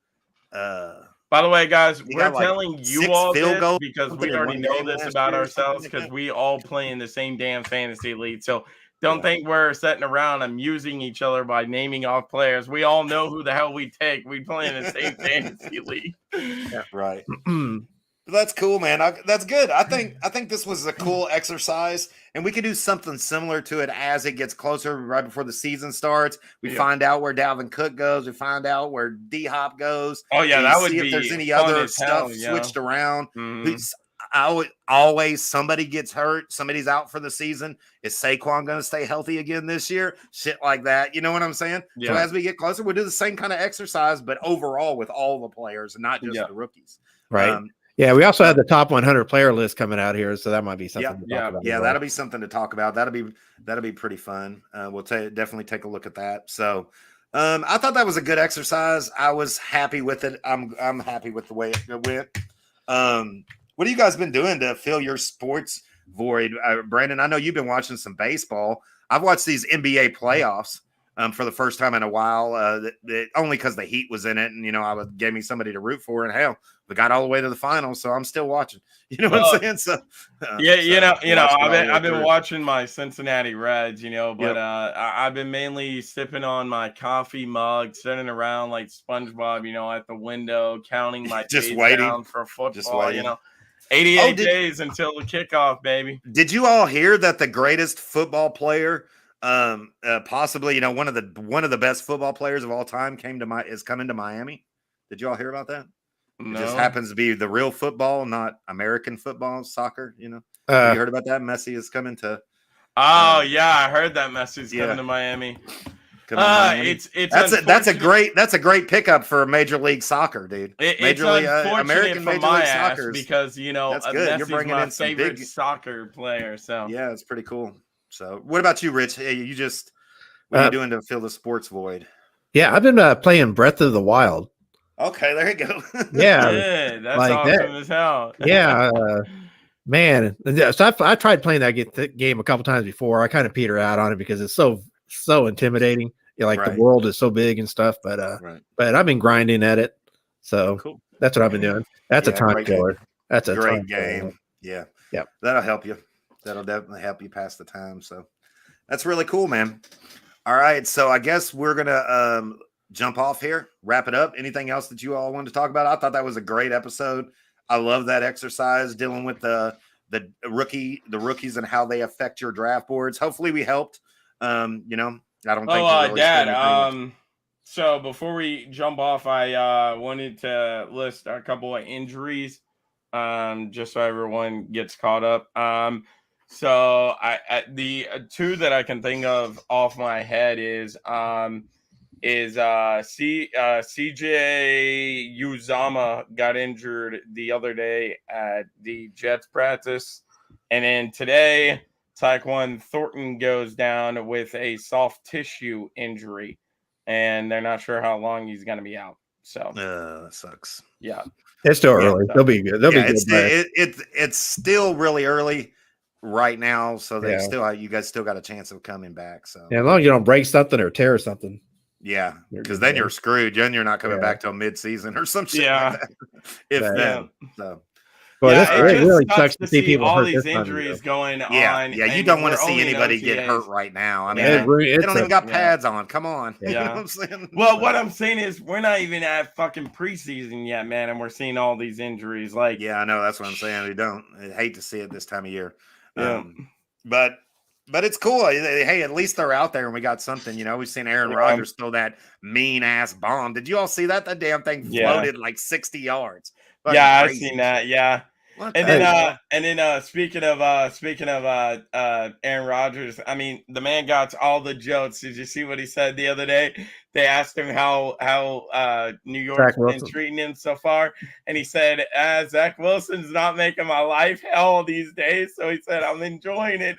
By the way, guys, we're telling you all this goals because we already know this about ourselves because we all play in the same damn fantasy league. So don't think we're sitting around amusing each other by naming off players. We all know who the hell we take. We play in the same fantasy league. Yeah, right. That's cool, man. That's good. I think this was a cool exercise, and we could do something similar to it as it gets closer, right before the season starts. We find out where Dalvin Cook goes. We find out where D Hop goes. Oh yeah, that would be if there's any other stuff switched around. Always somebody gets hurt. Somebody's out for the season. Is Saquon going to stay healthy again this year? Shit like that. You know what I'm saying? Yeah. So as we get closer, we'll do the same kind of exercise, but overall with all the players and not just the rookies. Right. Yeah, we also have the top 100 player list coming out here, so that might be something. That'll be something to talk about. That'll be pretty fun. We'll definitely take a look at that. So, I thought that was a good exercise. I was happy with it. I'm happy with the way it went. What have you guys been doing to fill your sports void, Brandon? I know you've been watching some baseball. I've watched these NBA playoffs. For the first time in a while, only because the Heat was in it, and gave me somebody to root for, and hell, we got all the way to the finals, so I'm still watching. You know what I'm saying? So I've been watching my Cincinnati Reds, but I've been mainly sipping on my coffee mug, sitting around like SpongeBob, at the window, counting my just days waiting down for football. Just waiting. 88 days until the kickoff, baby. Did you all hear that the greatest football player? Possibly, one of the best football players of all time is coming to Miami. Did you all hear about that? No. It just happens to be the real football, not American football, soccer. Have you heard about that? Messi is coming to. Yeah, I heard that Messi is coming to Miami. That's a great pickup for Major League Soccer, dude. American Major League Soccer because that's good. Messi's You're bringing my in some favorite big soccer player. So yeah, it's pretty cool. So, what about you, Rich? Hey, what are you doing to fill the sports void? Yeah, I've been playing Breath of the Wild. Okay, there you go. Yeah, that's like awesome as hell. Yeah, man. So I tried playing that game a couple times before. I kind of peter out on it because it's so intimidating. The world is so big and stuff. But I've been grinding at it. So cool. That's what I've been doing. That's a time killer. That's a great game. Yeah. That'll help you. That'll definitely help you pass the time. So that's really cool, man. All right. So I guess we're going to jump off here, wrap it up. Anything else that you all wanted to talk about? I thought that was a great episode. I love that exercise dealing with the rookies and how they affect your draft boards. Hopefully we helped. I don't think. Oh, Dad. So before we jump off, I wanted to list a couple of injuries, just so everyone gets caught up. So the two that I can think of off my head is CJ Uzama got injured the other day at the Jets practice, and then today Tyquan Thornton goes down with a soft tissue injury. and they're not sure how long he's going to be out. So That sucks. yeah, It's still Yeah, early. so- They'll be good. They'll Yeah, be good. it's still really early right now, so they Yeah. you guys still got a chance of coming back. So Yeah, as long as you don't break something or tear something. yeah, You're because good then there. you're screwed. Then you're not coming Yeah. back till mid-season or some shit. Yeah. Like that. If Yeah. then, so Boy, yeah, this it it just really sucks sucks to see people all hurt these this time of year. injuries going yeah, on. yeah, you and don't want to we're see only in anybody get OTAs. hurt right now. I mean, Yeah. they don't even got yeah. pads on. Come on, you know Yeah. what I'm saying? Well, what I'm saying is we're not even at fucking preseason yet, man, and we're seeing all these injuries. Like, Yeah, I know. That's what I'm saying. We don't. I hate to see it this time of year. Yeah. But it's cool. Hey, at least they're out there and we got something. You know, we've seen Aaron Yeah. Rodgers throw that mean ass bomb. Did you all see that? That damn thing Yeah. floated like 60 yards. Fucking yeah, I've crazy seen that. shit. Yeah. What And the then, hell? speaking of Aaron Rodgers, I mean, the man got all the jokes. Did you see what he said the other day? They asked him how New York's Zach been Wilson. treating him so far, and he said, "Zach Wilson's not making my life hell these days." So he said, "I'm enjoying it."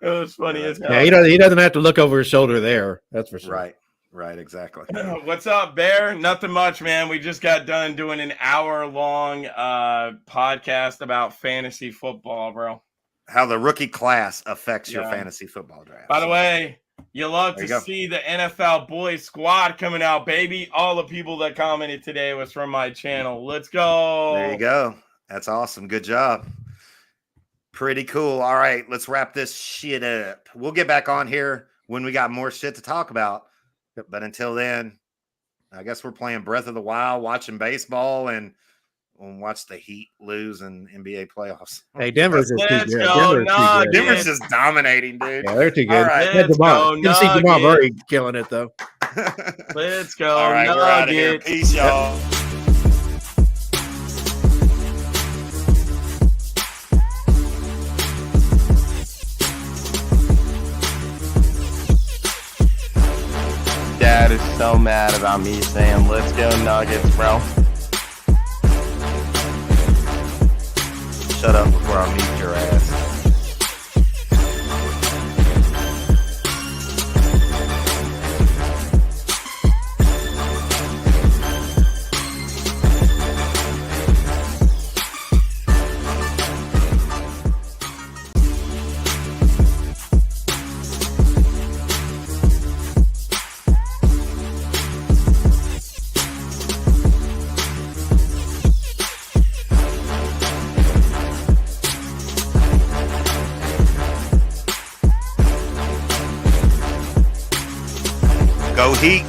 It was funny as hell. Yeah, he doesn't have to look over his shoulder there. That's for sure. Right, exactly. What's up, Bear? Nothing much, man. We just got done doing an hour-long podcast about fantasy football, bro. How the rookie class affects your Yeah. fantasy football draft. By the way, you love There to you go. see the NFL boys squad coming out, baby. All the people that commented today was from my channel. Let's go. There you go. That's awesome. Good job. Pretty cool. All right, let's wrap this shit up. We'll get back on here when we got more shit to talk about. But until then, I guess we're playing Breath of the Wild, watching baseball, and we'll watch the Heat lose in NBA playoffs. Hey, Denver's just too Let's good. go, Denver's too Nuggets. good. Denver's just dominating, dude. Yeah, they're too good. All right. Yeah, Let's Jamal. go, You see Jamal Nuggets. Murray killing it though. Let's go. All right, we're out of here. Nuggets. Peace, y'all. Dad is so mad about me saying, let's go Nuggets, bro. Shut up before I meet your ass. Go Heat.